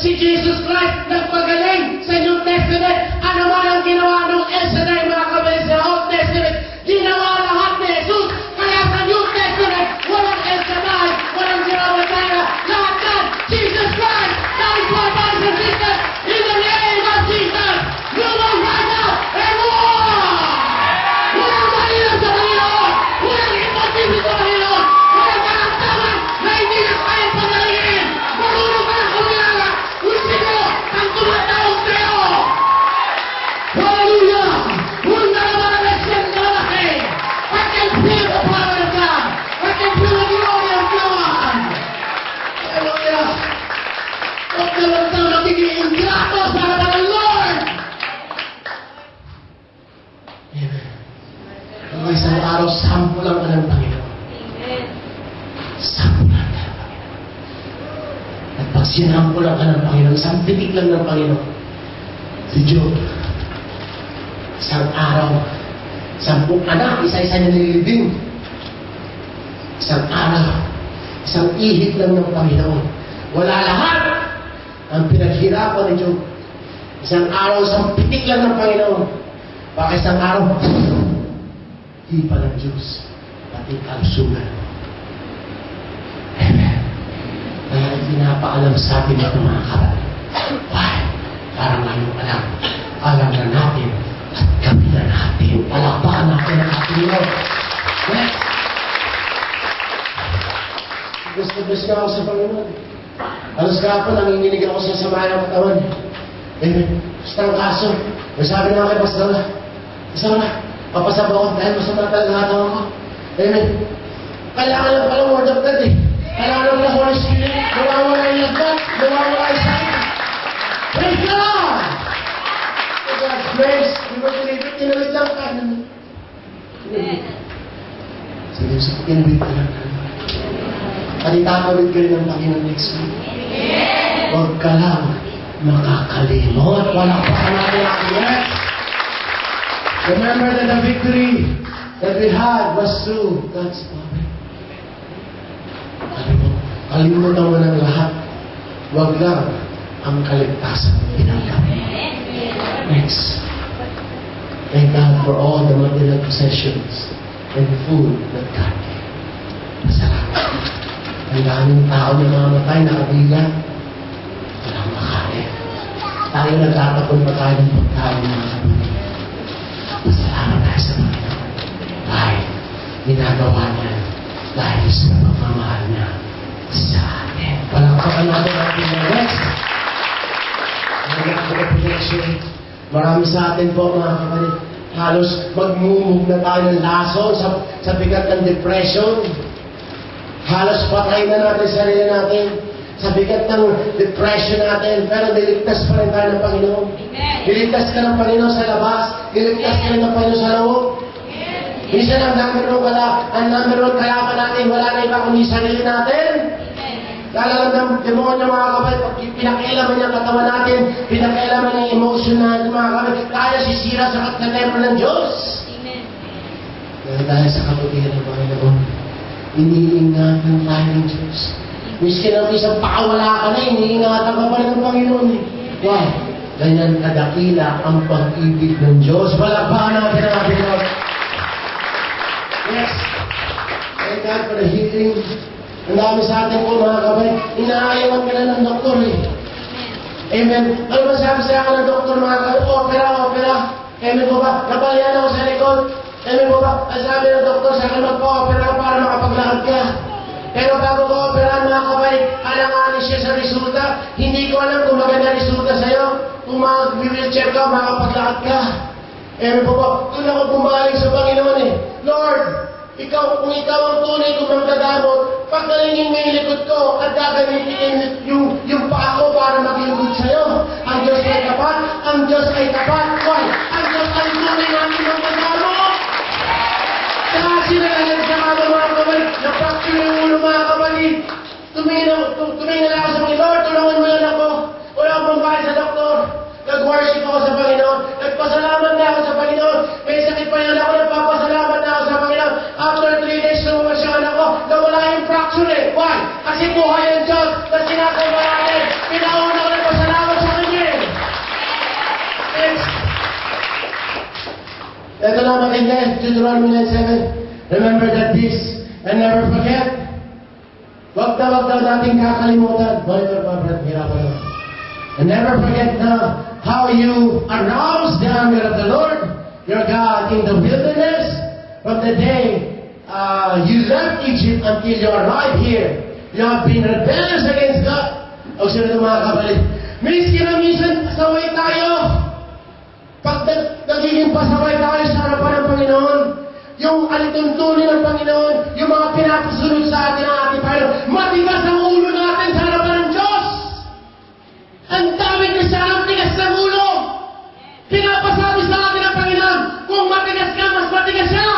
Si Jesus Christ nagpagaling sa New Testament. Ano man ang ginawa ng Ezra mga kapatid sa Old Testament, ginawa lahat ni Jesus. Kaya sa New Testament, walang Ezra, walang Jehovah, lahat yan, Jesus Christ. That is why God is Jesus. In the name of Jesus, you will rise up and walk. Walang mahirap sa Panginoon. Walang imposible sa Panginoon. Walang karaktaman na hindi na kaya pagalingin. Marunong ka ng kumilala kung sino ang tumatawag sa'yo. Hallelujah! Kung naman ang lesson na malaki, I can feel the power of God. I can feel the glory of God. Hallelujah! Huwag na lang tayo magiging ingrato sa harapan ng Lord. Amen. Ang isang araw, sampulan ka ng Panginoon. Sampulan ka ng Panginoon. At pag sinampulan ka ng Panginoon, isang pitik lang ng Panginoon, si Job, isang araw, 10 anak, isa-isa na nililibing. Isang araw, isang ihip lang ng Panginoon. Wala lahat ang pinaghirapan ni Job. Isang araw, isang pitik lang ng Panginoon. Baka isang araw, hipa ng Diyos, pati kalusugan. Amen. Kaya pinapaalam sa atin ito mga kapatid. Why? Para ngayon alam. Alam na natin at gabi na natin. Palakpakan natin ang ating Lord. Yes. Gusto ako sa Panginoon. Alas kahapon, nanginginig ako sa samahan ng katawan. Amen. Basta ang kaso. May sabi na kay Pastor na, isa na, papasab ako dahil masama talaga katawan ko. Amen. Kailangan lang pala word of God eh. Kailangan lang na Holy Spirit. Nawawala yung God. Nawawala yung sakit. Praise God! For God's grace. Di ba tinawid lang ka? Sige, tinawid ka lang. Kalitatawid ka rin ng Panginoon next week. Huwag ka lang makakalimot. Walang pa ka natin natin. Remember that the victory that we had was through God's power. Kalimutan mo ng lahat. Huwag lang ang kaligtasan pinagkap. Next. Thank God for all the material possessions and food that God gave. Masarap. Ang daming tao na namamatay, nakabilang. Walang makain. Tayo nagtatapon pa tayo ng pagkain mga kapatid. Masalamat tayo sa Panginoon. Dahil ginagawa niya dahil sa pagmamahal niya sa atin. Palakpakan natin natin ng next. Marami sa atin po mga kapatid. Halos magmumug na tayo ng lason sa bigat ng depression. Halos patay na natin sarili natin sa bigat ng depression natin, pero niligtas pa rin tayo ng Panginoon. Niligtas ka ng Panginoon sa labas, niligtas ka rin ng Panginoon sa loob. Minsan ang number one kalaban natin, wala na iba kundi sarili natin. Lalo ng demonyo mga kapatid, pag pinakailaman niya ang katawan natin, pinakailaman niya ang emotion natin mga kapatid, tayo sisira sa templo ng Diyos. Dahil sa kabutihan ng Panginoon, iniingatan tayo ng Diyos. Miskin ang isang pakawala ka na, iniingatan ka pa rin ng Panginoon. Why? Ganyan kadakila ang pag-ibig ng Diyos. Palakpakan natin ang ating Lord. Yes. Thank God for the healing. Ang dami sa atin po mga kapatid, inaayawan ka na ng doktor eh. Amen. Ano ba sabi sa akin ng doktor mga kapatid? Opera. Amen po ba? Napalayan ako sa likod. Amen po ba? Ang sabi ng doktor sa akin, magpa-opera para makapaglakad ka. Pero bago ko operahan mga kapatid, alanganin siya sa resulta. Hindi ko alam kung maganda resulta sa'yo. Kung mag-wheelchair ka, makapaglakad ka. Amen po ba? Doon ako bumalik sa Panginoon eh. Lord, kung ikaw ang tunay kong manggagamot, pagkalingin mo yung likod ko at gagamitin yung paa ko para maglingkod sa'yo. Ang Diyos ay tapat. Ang Diyos ay tapat. Why? Ang Diyos ay tunay natin manggagamot. Kaya sinagalan sa mga kapatid, napakto yung ulo mga kapatid. Tumingin na ako sa Panginoon, Lord, tulungan mo yan ako. Wala akong bahay sa doktor. Nag-worship ako sa Panginoon. Nagpasalamat na ako sa Panginoon. May sakit pa yan ako, nagpapasalamat na ako sa Panginoon. After 3 days, lumasyon ako, nawala yung fracture eh. Why? Kasi Kasi buhay ang Diyos na sinasamba natin. Pinauna ko na pasalamat sa Kanya. Next. Ito na matindi, Deuteronomy 9:7. Remember that this and never forget. Wag daw nating kakalimutan. Boy, Brad, hirapan na. And never forget how you aroused the anger of the Lord, your God, in the wilderness from the day you left Egypt until you arrived here. You have been rebellious against God. O sino ng mga kapalit? Miski na minsan pasaway tayo. Pag nagiging pasaway tayo sa harapan ng Panginoon, yung alituntunin ng Panginoon, yung mga pinapasunog sa atin ng ating Panginoon, matigas ang ulo natin sa harapan ng Diyos. Ang daming Kristiyanong tigas ng ulo. Pinapasabi sa atin ng Panginoon, kung matigas ka, mas matigas siya.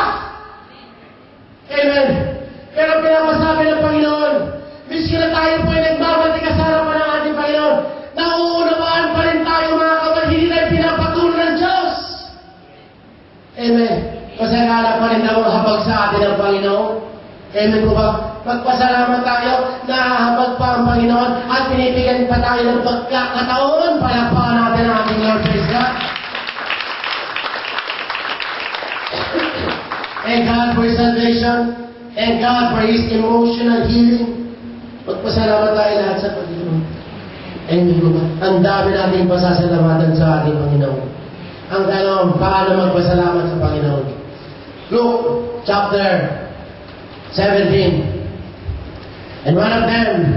Amen. Pero pinapasabi ng Panginoon, miski na tayo po ay nagmamatigas sa harapan ng ating Panginoon, nauunawaan pa rin tayo mga kapatid, hindi tayo pinapatuloy ng Diyos. Amen. Kasi akala pa rin ako habag sa atin ng Panginoon. Amen po ba? Magpasalamat tayo, nahahabag pa ang Panginoon at pinipigyan pa tayo ng pagkakataon. Palakpakan natin ang ating Lord. Praise God. Thank God for His salvation. Thank God for His emotional healing. Magpasalamat tayo lahat sa Panginoon. Amen po ba? Ang dami nating pasasalamatan sa ating Panginoon. Ang tanong, paano magpasalamat sa Panginoon? Luke chapter 17. And one of them,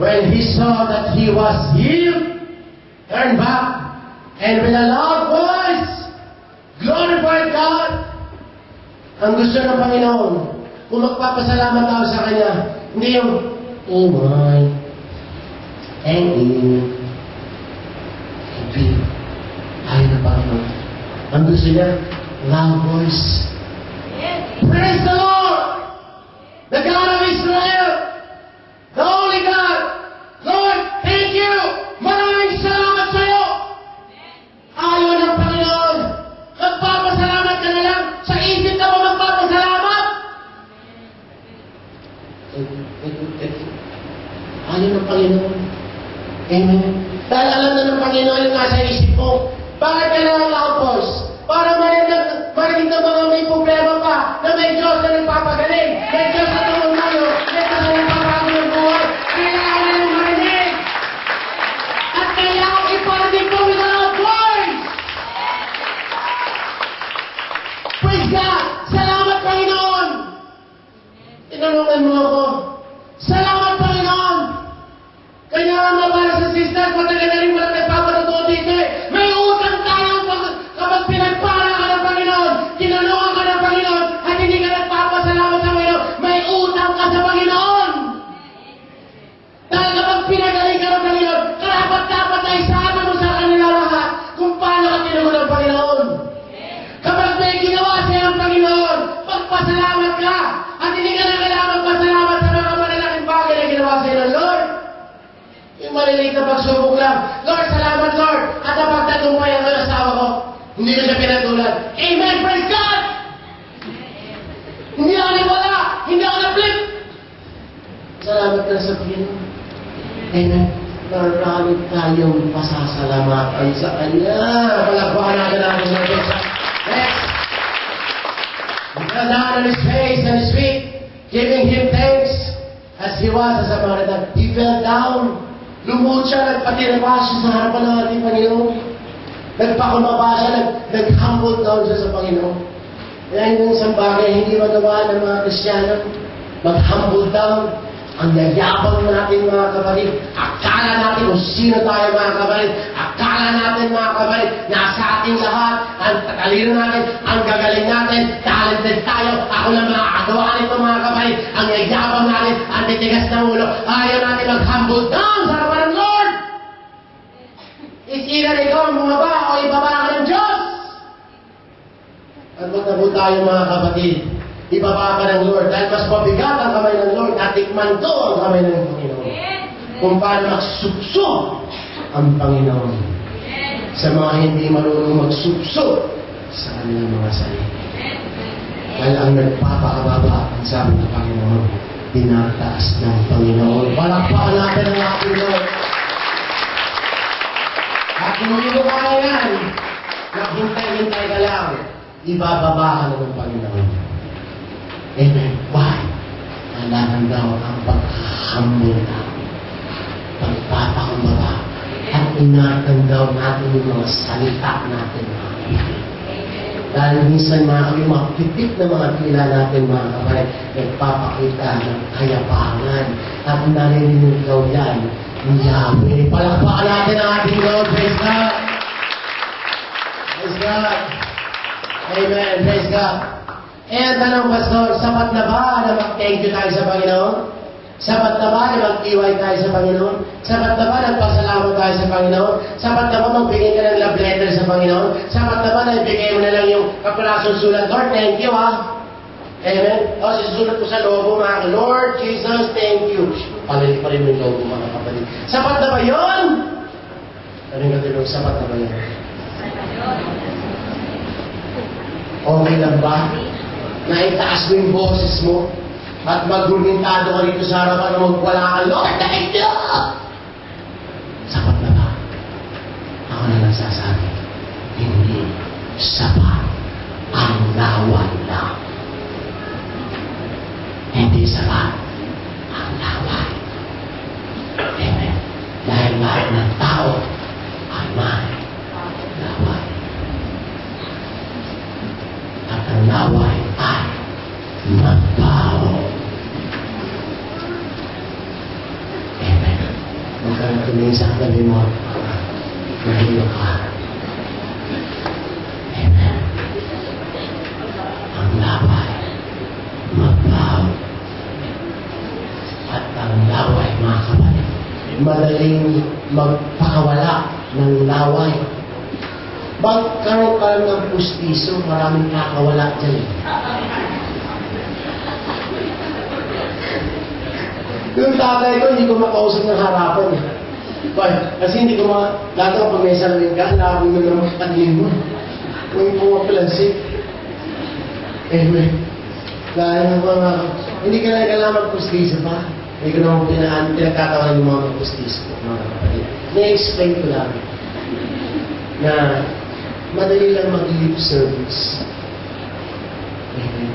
when he saw that he was healed, turned back, and with a loud voice, glorified God. Ang gusto ng Panginoon, kung magpapasalamat tayo sa Kanya, hindi yung, oh my, thank you. Thank you. Ayaw na Panginoon. Ang gusto niya, loud voice. Praise the Lord! The God of Israel! The Holy God! Lord, thank you! Maraming salamat sa iyo! Ayaw ng Panginoon! Magpapasalamat ka na lang! Sa isip ka mo magpapasalamat! Ayaw ng Panginoon. Amen. Dahil alam na ng Panginoon yung nasa isip mo. Bakit ka na ang loud voice? Para marinig na mga may problema pa na may Diyos na nagpapagaling. May Diyos na tulong tayo. May Diyos na nagpapago ng buhay. Kailangan na yung marinig. At kailangan iparinig ko with a loud voice. Praise God! Salamat Panginoon! Tinulungan mo ako. Salamat Panginoon! Kaya nga para sa sister, matagal na rin wala nagpapatutuwa dito eh. May utang tayo kapag pinagpala ka ng Panginoon, tinulungan ka ng Panginoon, at hindi ka nagpapasalamat sa Panginoon, may utang ka sa Panginoon. Dahil kapag pinagaling ka ng Panginoon, karapat-dapat ay isama mo sa kanila lahat kung paano ka tinulungan ng Panginoon. Kapag may ginawa siya ng Panginoon, magpasalamat ka, at hindi ka na kailangan magpasalamat sa mga malalaking bagay na ginawa sa'yo ng Lord. Yung maliliit na pagsubok lang, Lord, salamat Lord, at napagtagumpay ang asawa ko. Hindi ko siya pinatulan. Amen, praise God! Hindi ako nawala, hindi ako na-flip. Salamat na sa Panginoon. Amen. Marami tayong pasasalamatan sa Kanya. Palakpakan natin natin sa Kanya. Next. He fell down on his face and his feet, giving Him thanks as he was a Samaritan. He fell down. Lumuhod siya, nagpatiraba siya sa harapan ng ating Panginoon. Nagpakumbaba siya, nag-humble down siya sa Panginoon. Kaya yung isang bagay, hindi magawa ng mga Kristiyano. Mag-humble down. Ang yayabang natin mga kapatid. Akala natin kung sino tayo mga kapatid. Akala natin mga kapatid, nasa ating lahat. Ang tatalino natin, ang gagaling natin, talented tayo. Ako lang makakagawa nito mga kapatid. Ang yayabang natin, ang titigas ng ulo. Ayaw natin mag-humble down sa harapan ng Lord. It's either ikaw ang bumaba o ibaba ka ng Diyos. At magtabo tayo mga kapatid. Ibaba ka ng Lord. Dahil mas mabigat ang kamay ng Lord. Natikman to ang kamay ng Panginoon. Kung paano magsubsob ang Panginoon sa mga hindi marunong magsubsob sa kanilang mga sarili. Dahil ang nagpapakababa ang sabi ng Panginoon, tinataas ng Panginoon. Palakpakan natin ang ating Lord. At hindi mo kaya yan, naghintay-hintay ka lang, ibababa ka na ng Panginoon. Amen. Why? Kailangan daw ang pagkakambol na, pagpapakumbaba, at inatan daw natin yung mga salita natin. Dahil minsan mga kami, mga pitik na mga tila natin mga kapatid, nagpapakita ng kayapangan at naririnig daw yan ni Yahweh. Palakpakan natin ang ating Lord. Praise God! Praise God! Amen. Praise God! And tanong, Pastor, sapat na ba na mag-thank you tayo sa Panginoon? Sapat na ba na mag-iway tayo sa Panginoon? Sapat na ba nagpasalamat tayo sa Panginoon? Sapat na ba magbigay ka ng love letter sa Panginoon? Sapat na ba na ibigay mo na lang yung kapulasong sulat? Lord, thank you, ha? Amen? O, susulat ko sa logo, mga Lord Jesus, thank you. Palalik pa rin yung logo, mga kapatid. Sapat na ba yun? Anong katilong, sapat na ba yun? Okay lang ba? Naitaas mo yung boses mo? At magurmentado ka dito sa harapan na magwala ka, Lord, thank you! Sapat na ba? Ako na nagsasabi, hindi sapat ang lawan lang. Hindi sapat ang lawan. Amen. Dahil lahat ng tao ay may lawan. At ang lawan ay magbaho. Amen. Magkaroon tumingin sa katabi mo, mahilo ka. Amen. Ang laway, magbaho. At ang laway, mga kapatid, madaling magpakawala ng laway. Magkaroon ka ng pustiso, maraming nakawala dyan. Yung tatay ko, hindi ko makausap ng harapan. Kasi hindi ko dati pag may salamin ka, nakakong mo naman kanin mo. Kung pumapilansik. Amen. Dahil hindi ka na kailangan magpustiso pa. Hindi ko naman pinagkatawanan yung mga magpustiso ko, mga kapatid. Na-explain ko lang na madali lang mag-lip service. Amen.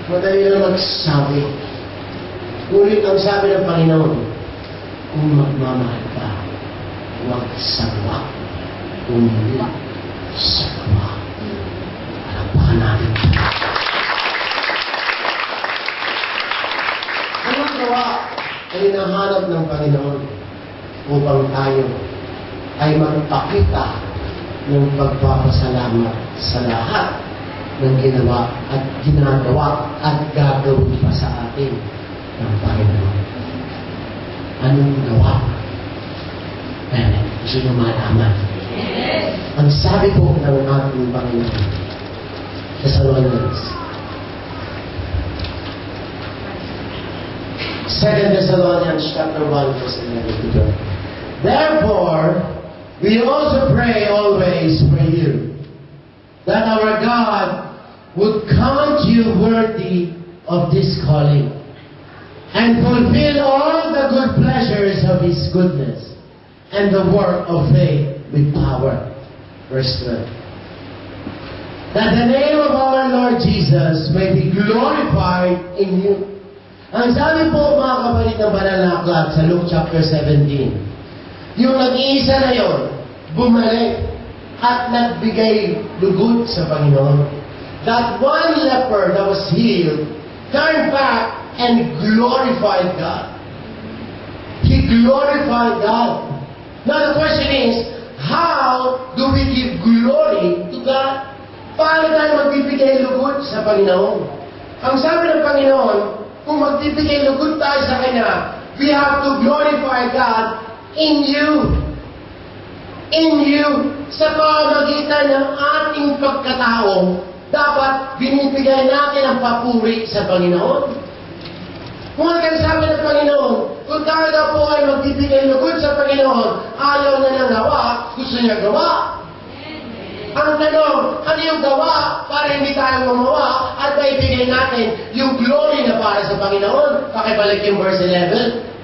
Madali lang magsasabi. Ngunit ang sabi ng Panginoon, kung magmamahal ka, huwag sawa, hindi sawa. Palakpakan natin. Anong gawa ay hinahanap ng Panginoon upang tayo ay magpakita ng pagpapasalamat sa lahat ng ginawa at ginagawa at gagawin pa sa atin ng Panginoon. Anong gawa? Gusto nyo malaman. Ang sabi po ng ating Panginoon sa Thessalonians, 2 Thessalonians chapter 1 verse 11 to 12. Therefore, we also pray always for you, that our God would count you worthy of this calling, and fulfill all the good pleasures of His goodness, and the work of faith with power. Verse 12. That the name of our Lord Jesus may be glorified in you. Ang sabi po, mga kapatid ng banal na aklat sa Luke chapter 17, yung nag-iisa na yon, bumalik at nagbigay lugod sa Panginoon. That one leper that was healed turned back and glorified God. He glorified God. Now the question is, how do we give glory to God? Paano tayo magbibigay lugod sa Panginoon? Ang sabi ng Panginoon, kung magbibigay lugod tayo sa Kanya, we have to glorify God in you. In you. Sa pamamagitan ng ating pagkatao, dapat binibigay natin ang papuri sa Panginoon. Kung ang sabi ng Panginoon, kung tayo na po ay magbibigay lugod sa Panginoon, ayaw na ng gawa, gusto niya gawa. Ang tanong, ano yung gawa para hindi tayo gumawa at maibigay natin yung glory na para sa Panginoon? Pakibalik yung verse 11.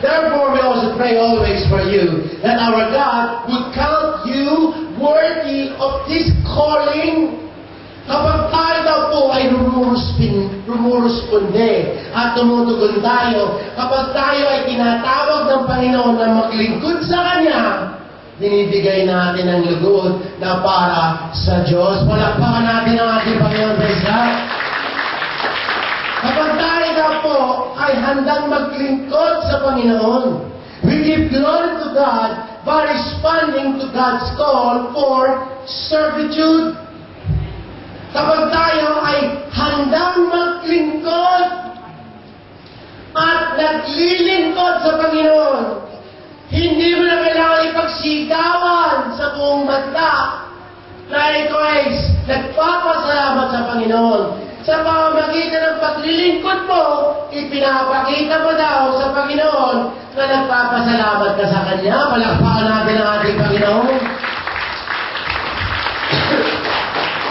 Therefore, we also pray always for you, that our God would count you worthy of this calling. Kapag tayo daw po ay rumuresponde at tumutugon tayo, kapag tayo ay tinatawag ng Panginoon na maglingkod sa Kanya, binibigay natin ang lugod na para sa Diyos. Palakpakan natin ang ating Panginoon sa isa. Kapag tayo daw po ay handang maglingkod sa Panginoon, we give glory to God by responding to God's call for servitude. Kapag tayo ay handang maglingkod at naglilingkod sa Panginoon, hindi mo na kailangan ipagsigawan sa buong banda na ito ay nagpapasalamat sa Panginoon. Sa pamamagitan ng paglilingkod mo, ipinapakita mo daw sa Panginoon na nagpapasalamat ka sa Kanya. Palakpakan natin ang ating Panginoon.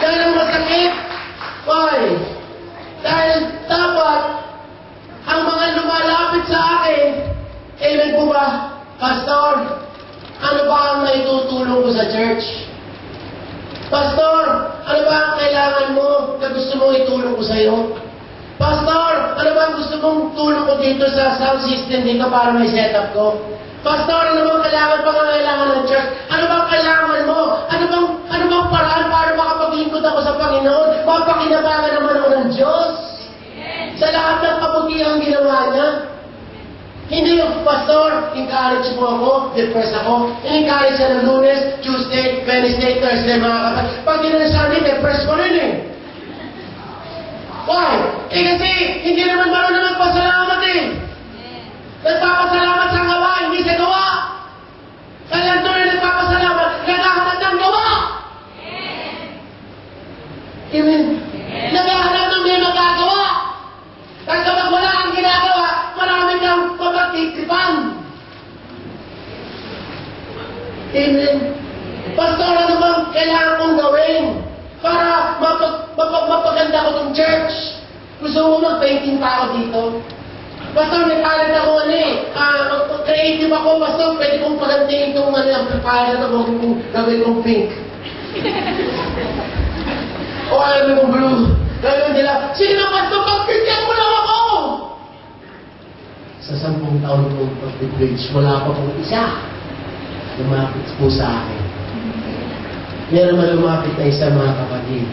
Dahil ang masakit, why? Dahil dapat ang mga lumalapit sa akin, amen po ba? Pastor, ano ba ang naitutulong ko sa church? Pastor, ano ba ang kailangan mo na gusto mong itulong ko sa iyo? Pastor, ano ba ang gusto mong tulong ko dito sa sound system dito para may setup ko? Pastor, ano bang pangangailangan ng church? Ano bang kailangan mo? Ano bang paraan para makapaglingkod ako sa Panginoon? Mapakinabangan naman ako ng Diyos. Sa lahat ng kabutihan ginawa niya. Hindi yung, Pastor, encourage mo ako, depressed ako. Encourage siya ng Lunes, Tuesday, Wednesday, Thursday, mga kapatid. Pag hindi na Sunday, depressed ko rin eh. Why? Kasi hindi naman marunong magpasalamat eh. Nagpapasalamat sa gawa, hindi sa gawa. Kaya doon na nagpapasalamat, naghahanap ng gawa. Amen. Naghahanap ng may magagawa. Kasi kapag wala kang ginagawa, marami kang pagtitipan. Amen. Pastor, ano bang kailangan kong gawin para mapaganda ko itong church? Gusto mo mag-painting pa ako dito? Pastor, may talent ako creative ako, Pastor, pwede kong pagantiin itong amplifier na gawin kong pink. O alam mo blue. Gawin nila, sino Pastor, pagpigyan mo lang ako! Sa 10 taon kong pag-preach, wala pa pong isa. Lumapit po sa akin. Meron naman lumapit na isa, mga kapatid.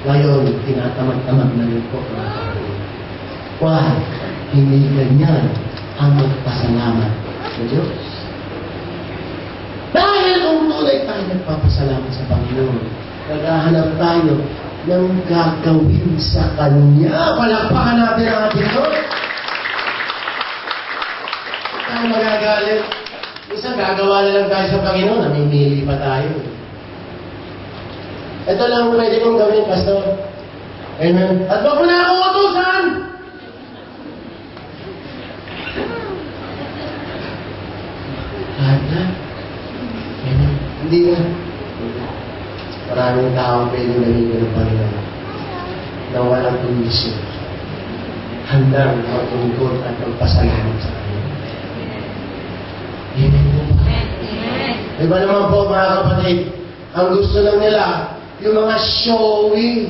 Ngayon, tinatamad-tamad na rin po, mga kapatid. Why? Hindi ganyan ang magpasalamat sa Diyos. Dahil kung tunay tayo nagpapasalamat sa Panginoon, naghahanap tayo ng gagawin sa Kanya. Palakpakan natin ang ating Diyos. Tayo magagalit. Isang gagawa na lang tayo sa Panginoon, namimili pa tayo. Ito lang pwede kong gawin, Pastor. Amen. At wag mo na akong utusan! Kahit na. Amen. Hindi na. Maraming tao pwede nalingin ng Panginoon na walang kondisyon. Handang matungkol at magpasalamat sa Kanya. Amen po ba? Iba naman po, mga kapatid, ang gusto lang nila, yung mga showy.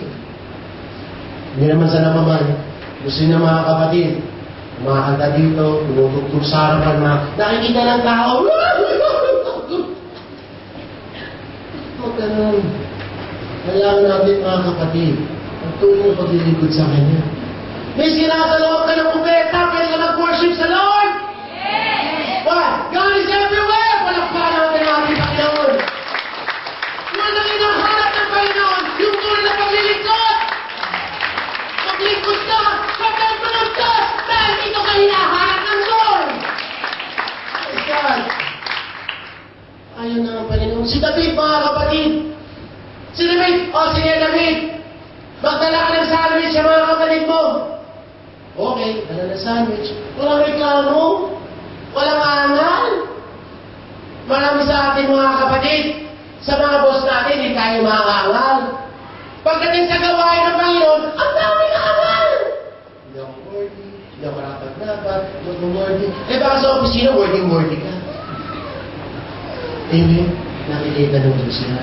Hindi naman sa namaman. Gusto niya, mga kapatid, mga kanta dito, tumutugtog sa harapan, nakikita ng tao, huwag ganun. Kailangan natin, mga kapatid, ang tuloy na paglilingkod sa Kanya. May sinasalawag ka ng kubeta, pwede ka mag-worship sa Lord. Why? God is everywhere! Palakpakan natin ang ating Panginoon. Yun ang hinahanap ng Panginoon, yung tuloy na paglilingkod. Maglingkod ka, magkagunog ka, dahil ito ka hinahanap ng Lord. Praise God. Ayun na ang Panginoon. Si David, mga kapatid. Si David, sige David, magdala ka ng sandwich sa mga kapatid mo. Okay, dala ng sandwich. Walang reklamo. Walang angal. Marami sa ating mga kapatid, Sa mga boss natin, hindi tayo makakaangal. Pagdating sa gawain ng Panginoon, ang daming angal! Hindi ako worthy, hindi ako rapat-dapat, hindi ako worthy. Eh baka sa opisina, worthy ka. Amen? Nakikita ng Diyos na.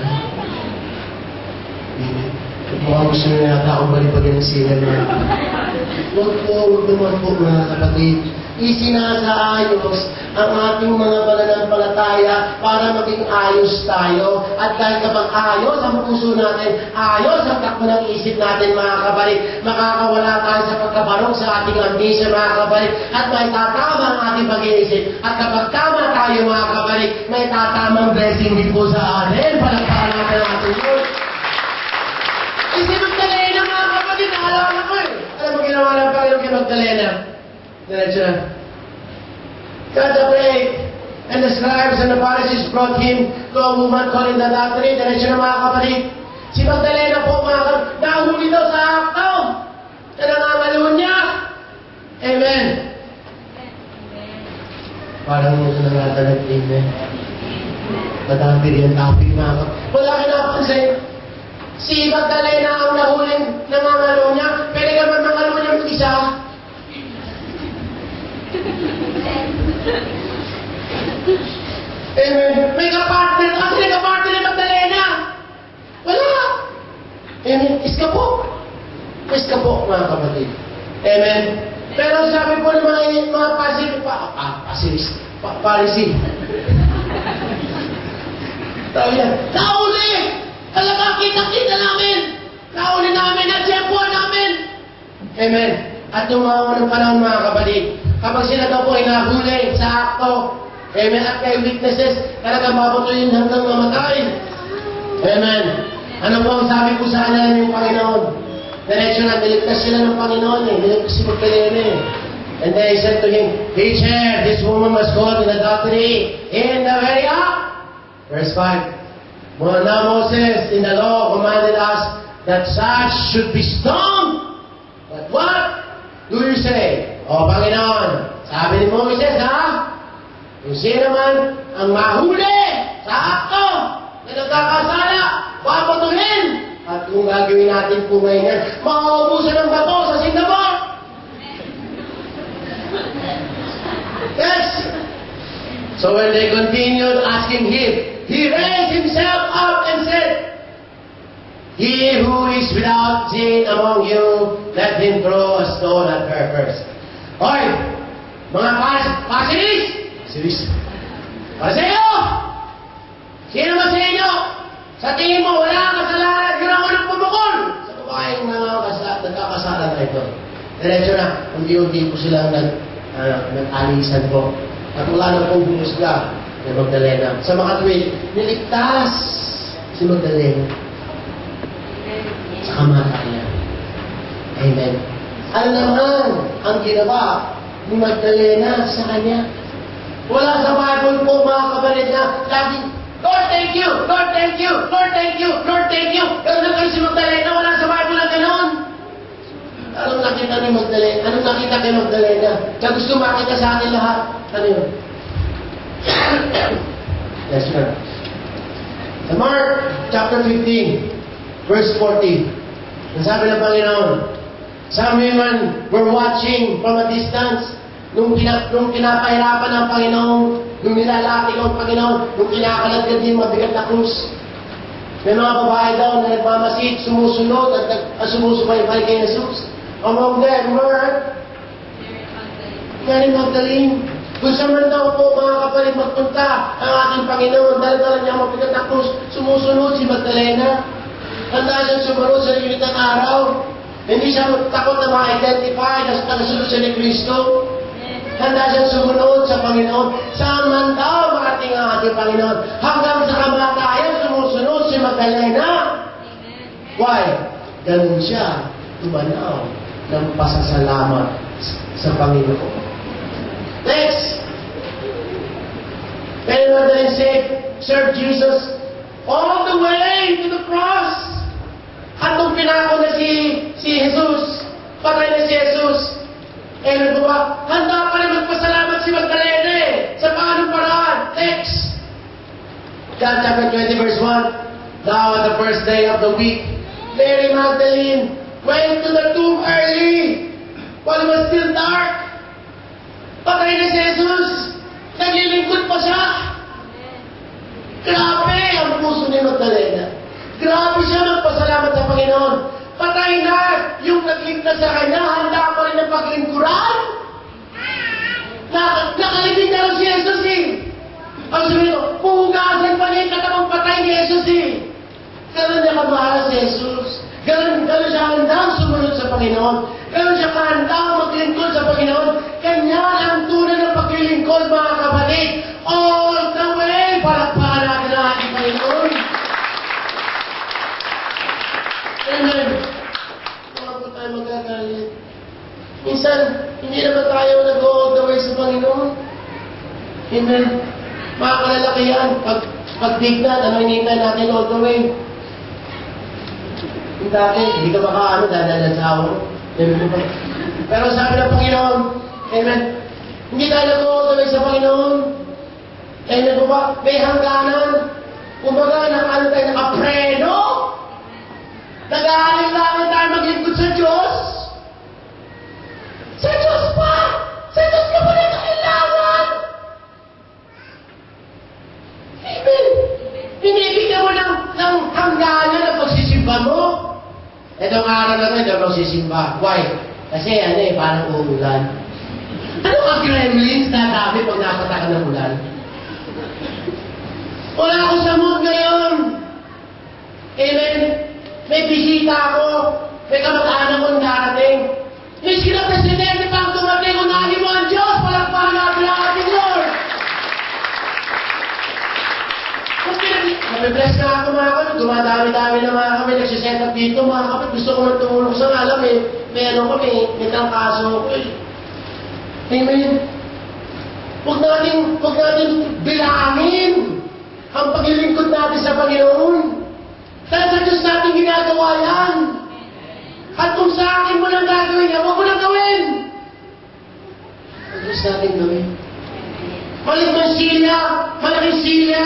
Amen? Mukhang gusto nyo yata akong balipagin ng sila na. Huwag naman po mga kapatid. Isinasaayos ang ating mga pananampalataya para maging ayos tayo. At dahil kapag ayos ang puso natin, ayos ang takbo ng isip natin mga kabalik, makakawala tayo sa pagkabarong sa ating ambisyon mga kabalik, at may tatama ang ating pag-iisip. At kapag tama tayo mga kabalik, may tatamang blessing din po sa atin. Palagpakan natin ang ating Lord. Kasi Magdalena mga kapatid, naalaman ko eh. Alam mo ginawa ng Panginoon kay Magdalena? Diretso na. Chapter 8, and the scribes and the Pharisees brought him to a woman caught in adultery. Diretso na mga kapatid. Si Magdalena po mga kapatid, nahuli daw sa akto. Na nangangaluan niya. Amen. Parang ito na nga talagang amen. Madami rin ang topic mga kapatid. Wala ka napansin. Si Magdalena ang nahuling nangangaluan niya. Pwede ka man nangaluan niya mag-isa. Amen. May kapartner kasi nagkapartner ni Magdalena. Wala. Amen. Iskapok. Iskapok mga kapatid. Amen. Pero sabi po ng mga Pharisee. Sabi niya, nauli! Talaga kita namin! Nauli namin at siyempuan namin! Amen. At yung mga unang panahon mga kapatid, kapag sila daw po ay nahuli sa akto, amen, at kay witnesses, talagang mapatuloy hanggang mamatay. Amen. Ano po ang sabi po sa kanila ng Panginoon? Diretso na, niligtas sila ng Panginoon eh. Niligtas si Magdalena eh. And they said to him, Teacher, this woman was caught in adultery in the very act. Verse 5. Now Moses in the law commanded us that such should be stoned. But what do you say? O Panginoon, sabi ni Moses ha? Kung sino man ang mahuli sa akto na nagkakasala, papatuhin. At kung gagawin natin po ngayon yan, mauubusan ng bato sa Singapore. Yes. So when they continued asking him, he raised himself up and said, He who is without sin among you, let him throw a stone at her first. Hoy! Mga Pharisees! Pariseo! Sino ba sa inyo? Sa tingin mo, wala kang kasalanan, yun ang unang pumukol sa babaeng nagkakasala na ito. Diretso na, unti-unti po silang nag-alisan po. At wala na pong bumusga ni Magdalena. Sa makatwid, niligtas si Magdalena sa kamatayan. Amen. Ano naman ang ginawa ni Magdalena sa kanya? Wala sa Bible po mga kabalit na laging, Lord, thank you! Lord, thank you! Lord, thank you! Lord, thank you! Pero nagkaroon si Magdalena, wala sa Bible na gano'n. Anong nakita ni Magdalena? Anong nakita kay Magdalena? Kaya gusto makita sa atin lahat. Ano yun? Yes, sir. Sa Mark chapter 15, verse 40, sabi ng Panginoon, some women were watching from a distance nung pinapahirapan ng Panginoon, nung nilalaki ng Panginoon, nung kinakalagad din mabigat na krus. May mga babae daw na nagmamasid, sumusunod at sumusubaybay kay Jesus. Among them were Mary Magdalene. Kung saan man daw po mga kapatid magpunta ang ating Panginoon, dala-dala niya mabigat na krus, sumusunod si Magdalena. Handa siyang sumunod sa init ng araw. Hindi siya takot na ma-identify na tagasunod siya ni Kristo. Handa siyang sumunod sa Panginoon. Saan man daw marating ang ating Panginoon. Hanggang sa kamatayan, sumusunod si Magdalena. Why? Ganun siya tumanaw ng pasasalamat sa Panginoon. Next. Then Magdalene said, serve Jesus all the way to the cross. At nung pinako na si Jesus, patay na si Jesus, nagawa, handa pa rin magpasalamat si Magdalene sa paanong paraan. Next. John chapter 20 verse 1. Now on the first day of the week, Mary Magdalene went to the tomb early while it was still dark. Patay na si Jesus. Naglilingkod pa siya. Grabe ang puso ni Magdalena. Grabe siya magpasalamat sa Panginoon. Patay na yung nagligtas sa kanya. Handa pa rin ang paglingkuran. Nakalibig na lang si Jesus eh. Ang sabi ko, puhugasan pa niya yung katabang patay ni Jesus eh. Ganun niya kamahal si Jesus. Ganun siya handang sumunod sa Panginoon. Ganun siya kahandang maglingkod sa Panginoon. Kanya ang tunay ng paglilingkod, mga kapatid. All the way, palakpakan natin ang ating Panginoon. Amen. Huwag po tayo magagalit. Minsan, hindi naman tayo nag-all the way sa Panginoon. Amen. Mga kalalakihan, pag-tignan, ano hinihintay natin all the way? Yung dati, hindi ka makaano, dahil sa awa. Pero sabi ng Panginoon, amen, hindi tayo nag-all the way sa Panginoon. Amen po ba? May hangganan. Kumbaga, nakapreno. Nag-aaral lang tayo maglingkod sa Diyos. Sa Diyos pa! Sa Diyos ka pa rin kailangan! Amen! Binibigyan mo ng hangganan ang pagsisimba mo. Itong araw na ito, hindi ako magsisimba. Why? Kasi parang uulan. Ano ang gremlins na dami pag napatakan ng ulan? Wala ako sa mood ngayon. Amen? May bisita ako. May kamag-anak kong darating. Miski na presidente pang dumating, unahin mo ang Diyos. Palagpahan natin ang ating Lord. Nabibless na ako mga kapit. Dumadami-dami na mga kami. Nagsiset up dito mga kapit. Gusto ko nang tumulong sa alam eh. May trangkaso ako eh. Amen? Huwag natin bilangin ang paglilingkod natin sa Panginoon. Dahil sa Diyos natin ginagawa yan. At kung sa akin mo lang gagawin yan, huwag mo lang gawin. Ang Diyos natin gawin. Malaking silya.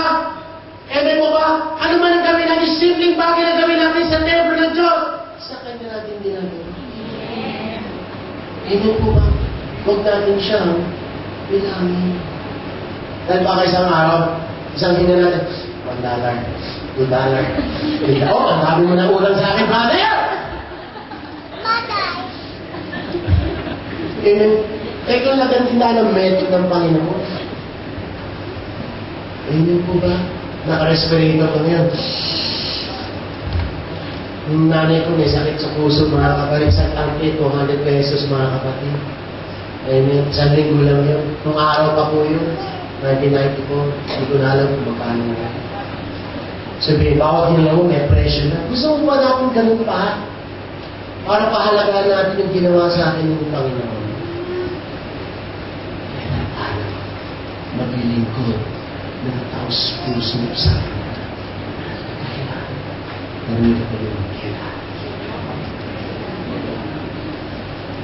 Amen mo ba? Ano man ang gawin natin, simpleng bagay na gawin natin sa templo ng Diyos, sa Kanya natin ginagawa. Amen po ba? Huwag natin siyang bilangin. Dahil baka isang araw, isang hina natin, $1, $2, oh, ang dami mo na ulang sa akin, brother! Amen. Kung nagantinda ng method ng Panginoon. Amen po ba? Naka-respirator ko ngayon. Yung nanay ko may sakit sa puso, mga kapatid, sa tangke, 200 pesos, mga kapatid. Amen. Isang linggo lang yun. Nung araw pa po yun, 1994, hindi ko na alam kung magkano na. Sabihin, bawat nila mo, may presyo na. Gusto mo ba natin ganun pa? Para pahalagaan natin yung ginawa sa atin ng Panginoon. Kaya tayo maglilingkod ng taos puso sa akin. Kaya, narinig ko yung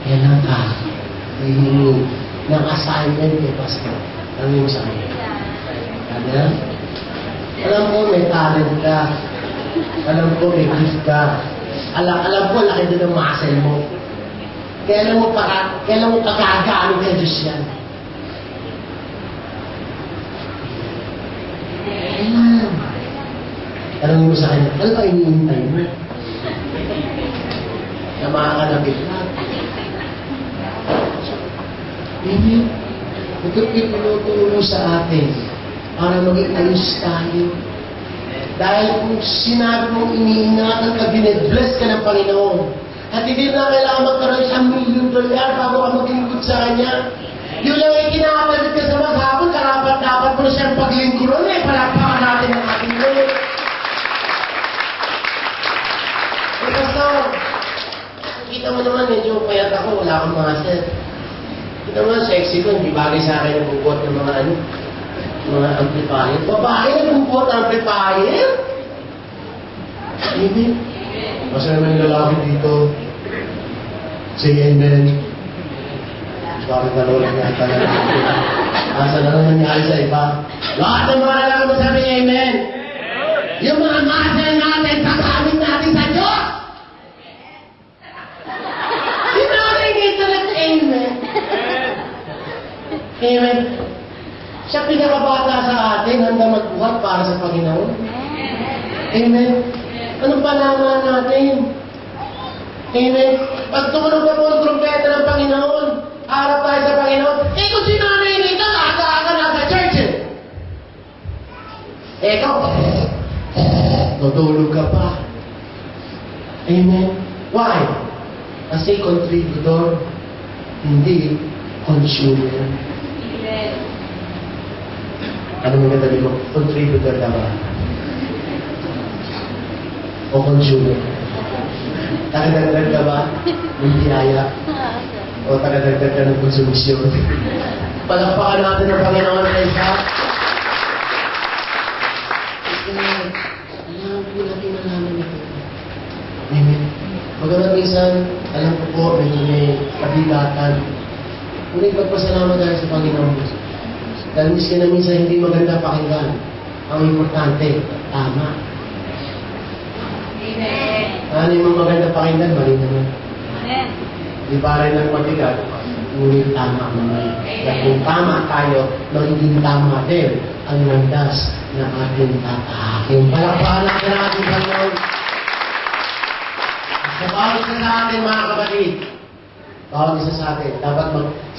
kailan ka hihingi ng assignment kay Pastor. Ano yung sa akin? Kaya, alam ko may talent ka. Alam ko may gift ka. Alam ko, laki din ang muscle mo. Kailan mo pagkagamit sa Diyos yan? Kailan? Alam mo sa akin, ano ba iniintay mo? Na makakalapit lang. Hindi. Ito pinutulong sa atin para maging ayos tayo. Dahil kung sinabi mong iniingatan ka, binedbless ka ng Panginoon. At hindi na kailangan magkaroon $1 million bago ka maglingkod sa Kanya. Yun lang ay kinakapalit ka sa maghapon, karapat-dapat mo na siyang paglingkuran eh. Palakpakan natin ang ating Lord. Eh, Pastor, kita mo naman, medyo payat ako, wala akong muscle. Kita mo, sexy ko, hindi bagay sa akin ang bukot ng mga mga amplifier. Babae na bukot amplifier? Hindi. Kasi naman yung lalaki dito. Say amen. Bakit nalulang yata na natin? Asa na nangyari sa iba? Lahat ng mga lalaki masabi amen. Yung mga muscle natin, kagamit natin sa Diyos. Sinarinig talaga, amen. Amen. Siya pinakabata sa atin, handa magbuhat para sa Panginoon. Amen. Anong palaman natin? Amen. Pag tumunog na po ang trumpeta ng Panginoon, harap tayo sa Panginoon, kung si nanay nito, aga-aga na sa church eh. Ikaw, tutulog ka pa. Amen. Why? Kasi contributor, hindi consumer. Amen. Ano mo ganda ko? Contributor ka ba? O consumer? Tagadagdag ka ba? Ng biyaya? O tagadagdag ka ng konsumisyon? Palakpakan natin ang Panginoon na isa. Alam po natin nalaman ito. Amen. Magamat minsan, alam ko po, medyo may kabigatan. Ngunit magpasalamat tayo sa Panginoon. Dahil miskin na minsan hindi maganda pakinggan. Ang importante, tama. Amen. Ano yung maganda pakinggan, mali naman. Amen. Di ba rin ang mabigat, ngunit tama naman. At kung tama tayo, magiging tama din ang landas na ating tatahakin. Palakpakan natin ang ating Panginoon. Sa bawat isa sa atin, mga kapatid, bawat isa sa atin, dapat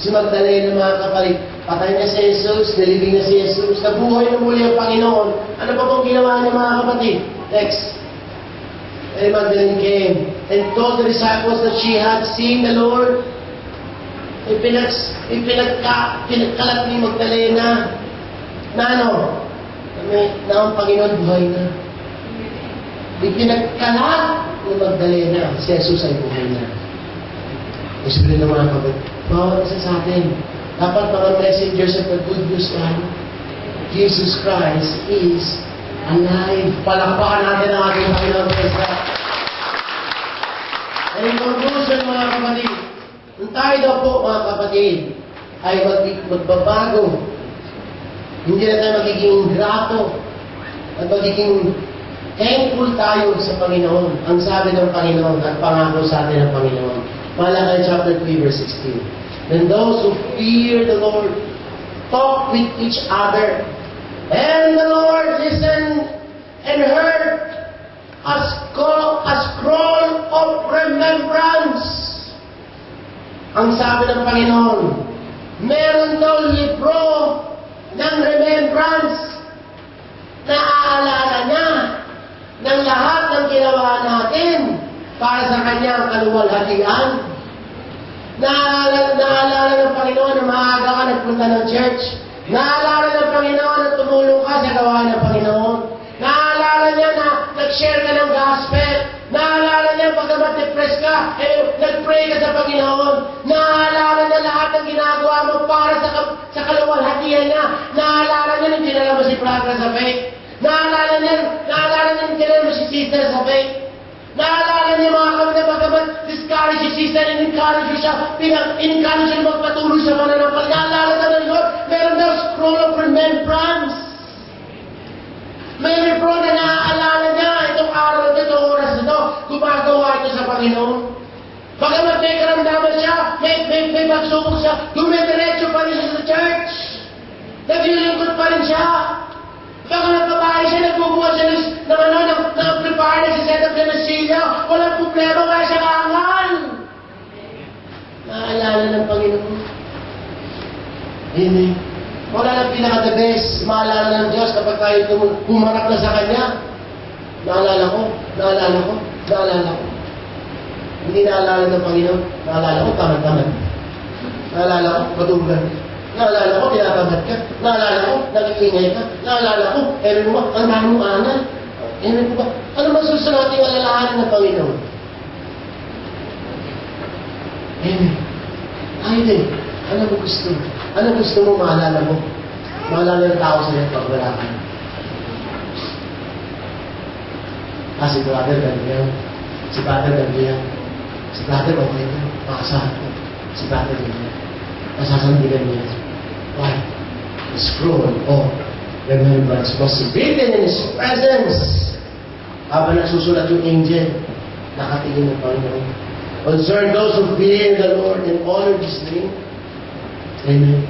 si Magdalena, mga kapatid, patay na si Jesus, nilibing na si Jesus, nabuhay na muli ang Panginoon. Ano pa pong ginawa niya, mga kapatid? Next. And Magdalene came and told the disciples that she had seen the Lord. Pinagkalat ni Magdalena na ano? Na ang Panginoon buhay na. Ipinagkalat ni Magdalena, si Jesus ay buhay na. Sabihin ng mga kapatid, bawat isa sa atin, dapat mga messengers of the good news man, Jesus Christ is alive. Palakpakan natin ang ating Panginoon sa isa. And in conclusion, mga kapatid, kung tayo daw po, mga kapatid, ay magbabago, hindi na tayo magiging ingrato, at magiging thankful tayo sa Panginoon. Ang sabi ng Panginoon at pangako sa atin ng Panginoon. Malachi chapter 3, verse 16. Then those who fear the Lord talk with each other, and the Lord listened and heard a scroll of remembrance. Ang sabi ng Panginoon, meron daw libro ng remembrance na aalala niya ng lahat ng ginawa natin para sa kanyang kaluwalhatian. Naalala ng Panginoon na maaga ka nagpunta ng church. Naalala ng Panginoon na tumulong ka sa gawa ng Panginoon. Naalala niya na nag-share ka ng gospel. Naalala niya pagkamat depressed ka, nag-pray ka sa Panginoon. Naalala niya lahat ng ginagawa mo para sa kaluwalhatian niya. Naalala niya nung dinala mo si brother sa faith. Naalala niya nung dinala mo si sister sa faith. Naalala niya mga kapatid, pagkamat discourage si sister, in-encourage siya, in-encourage siya magpatuloy sa mananampal. Naalala ka ng Lord, meron daw scroll of remembrance. May libro na naaalala niya, itong araw na itong oras na ito, gumagawa ito sa Panginoon. Pagkamat may karamdaman siya, may pagsubok siya, dumidiretso pa rin siya sa church. Naglilingkod pa rin siya. Pagkamat babae siya, nagbubuhat siya ng prepare na si set up na silya, walang problema, kaya siya kaangal. Naaalala ng Panginoon. Amen. Wala nang pinaka-the best, maalala ng Diyos kapag tayo pumarap na sa Kanya. Naalala ko. Hindi naalala ng Panginoon. Naalala ko, tamad-tamad. Naalala ko, matugan. Naalala ko, tinatamad ka. Naalala ko, nag-iingay ka. Naalala ko, mo ba, ang dami mong anal. Mo ba, ano masusunod natin alalahanin ng Panginoon? Amen. Ayun, ano mo gusto? Ano gusto mo maalala mo? Maalala ng tao sa iyo pag wala ka. Si brother ganyan. Si brother ganyan. Si brother okay na. Makasahan ko. Si brother ganyan. Masasandigan niya. Why? The scroll of remembrance was written in His presence. Habang nagsusulat yung angel, nakatingin ng Panginoon. Concern those who fear the Lord and honor His name. Amen.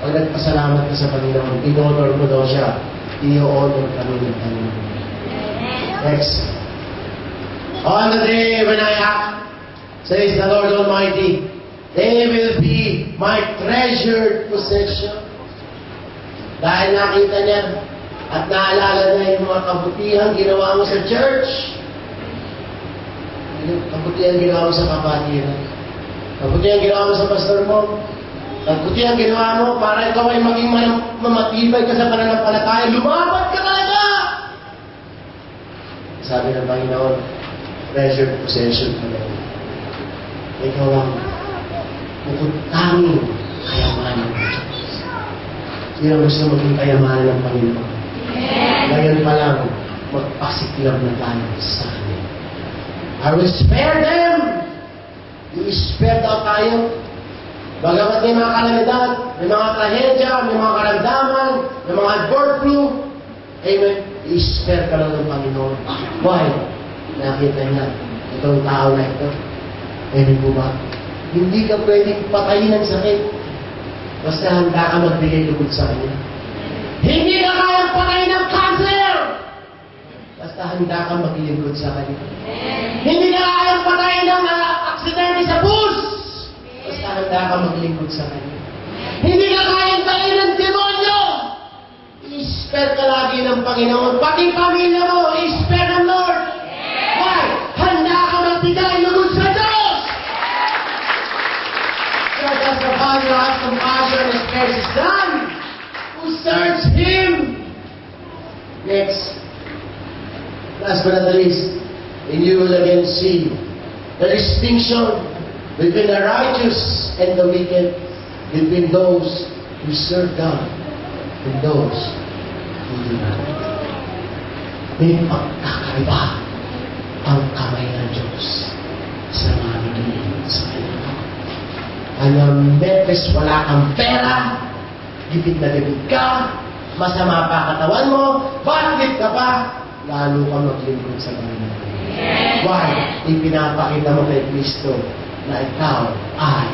Pag nagpasalamat ka sa Panginoon, in-honor mo daw siya. I-honor kami ng Panginoon. Next. On the day when I act, says the Lord Almighty, they will be my treasured possession. Dahil nakita niya at naalala niya yung mga kabutihan ginawa mo sa church, kabutihan ginawa mo sa kapatiran, kabutihan ginawa mo sa pastor mo, kabutihan ginawa mo para ikaw ay maging mamatibay ka sa pananampalataya, lumaban ka talaga! Sabi ng Panginoon, treasured possession ka lang. Ikaw ang bukod tanging kayamanan ng Diyos. Sino gusto maging kayamanan ng Panginoon? Ngayon pa lang, magpasiklab na tayo sa Kanya. I will spare them. I-spare daw tayo. Bagamat may mga kalamidad, may mga trahedya, may mga karamdaman, may mga bird flu, amen, i-spare ka lang ng Panginoon. Why? Nakita niya, itong tao na ito. Amen po ba? Hindi ka pwedeng patayin ng sakit. Basta handa ka magbigay lugod sa Kanya. Hindi ka kayang patayin ng cancer! Basta handa ka maglingkod sa Kanya. Hindi ka kayang patayin ng aksidente sa bus! Basta handa ka maglingkod sa Kanya. Hindi ka kayang patayin ng demonyo! I-spare ka lagi ng Panginoon. Pati pamilya mo, i-spare ng Lord. Why? Handa ka magbigay lugod sa Diyos! Just as the Father has compassion and spares His Son, who serves Him. Next. Last but not the least, and you will again see the distinction between the righteous and the wicked, between those who serve God and those who do not. May pagkakaiba ang kamay ng Diyos sa mga nagiging sa Kanya. Ang Memphis, wala kang pera, gipit na gipit ka, masama pa katawan mo, bakit ka pa? Lalo ka maglingkod sa Panginoon. Why? Ipinapakita mo kay Kristo na ikaw ay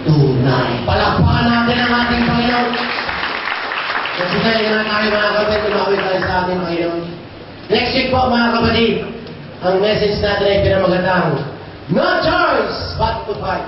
tunay. Palakpakan natin ang ating Panginoon. Kasi tayo nga tayo mga kapatid, tumawid tayo sa ating Panginoon. Next week po mga kapatid, ang message natin ay pinamagatang, no choice but to fight.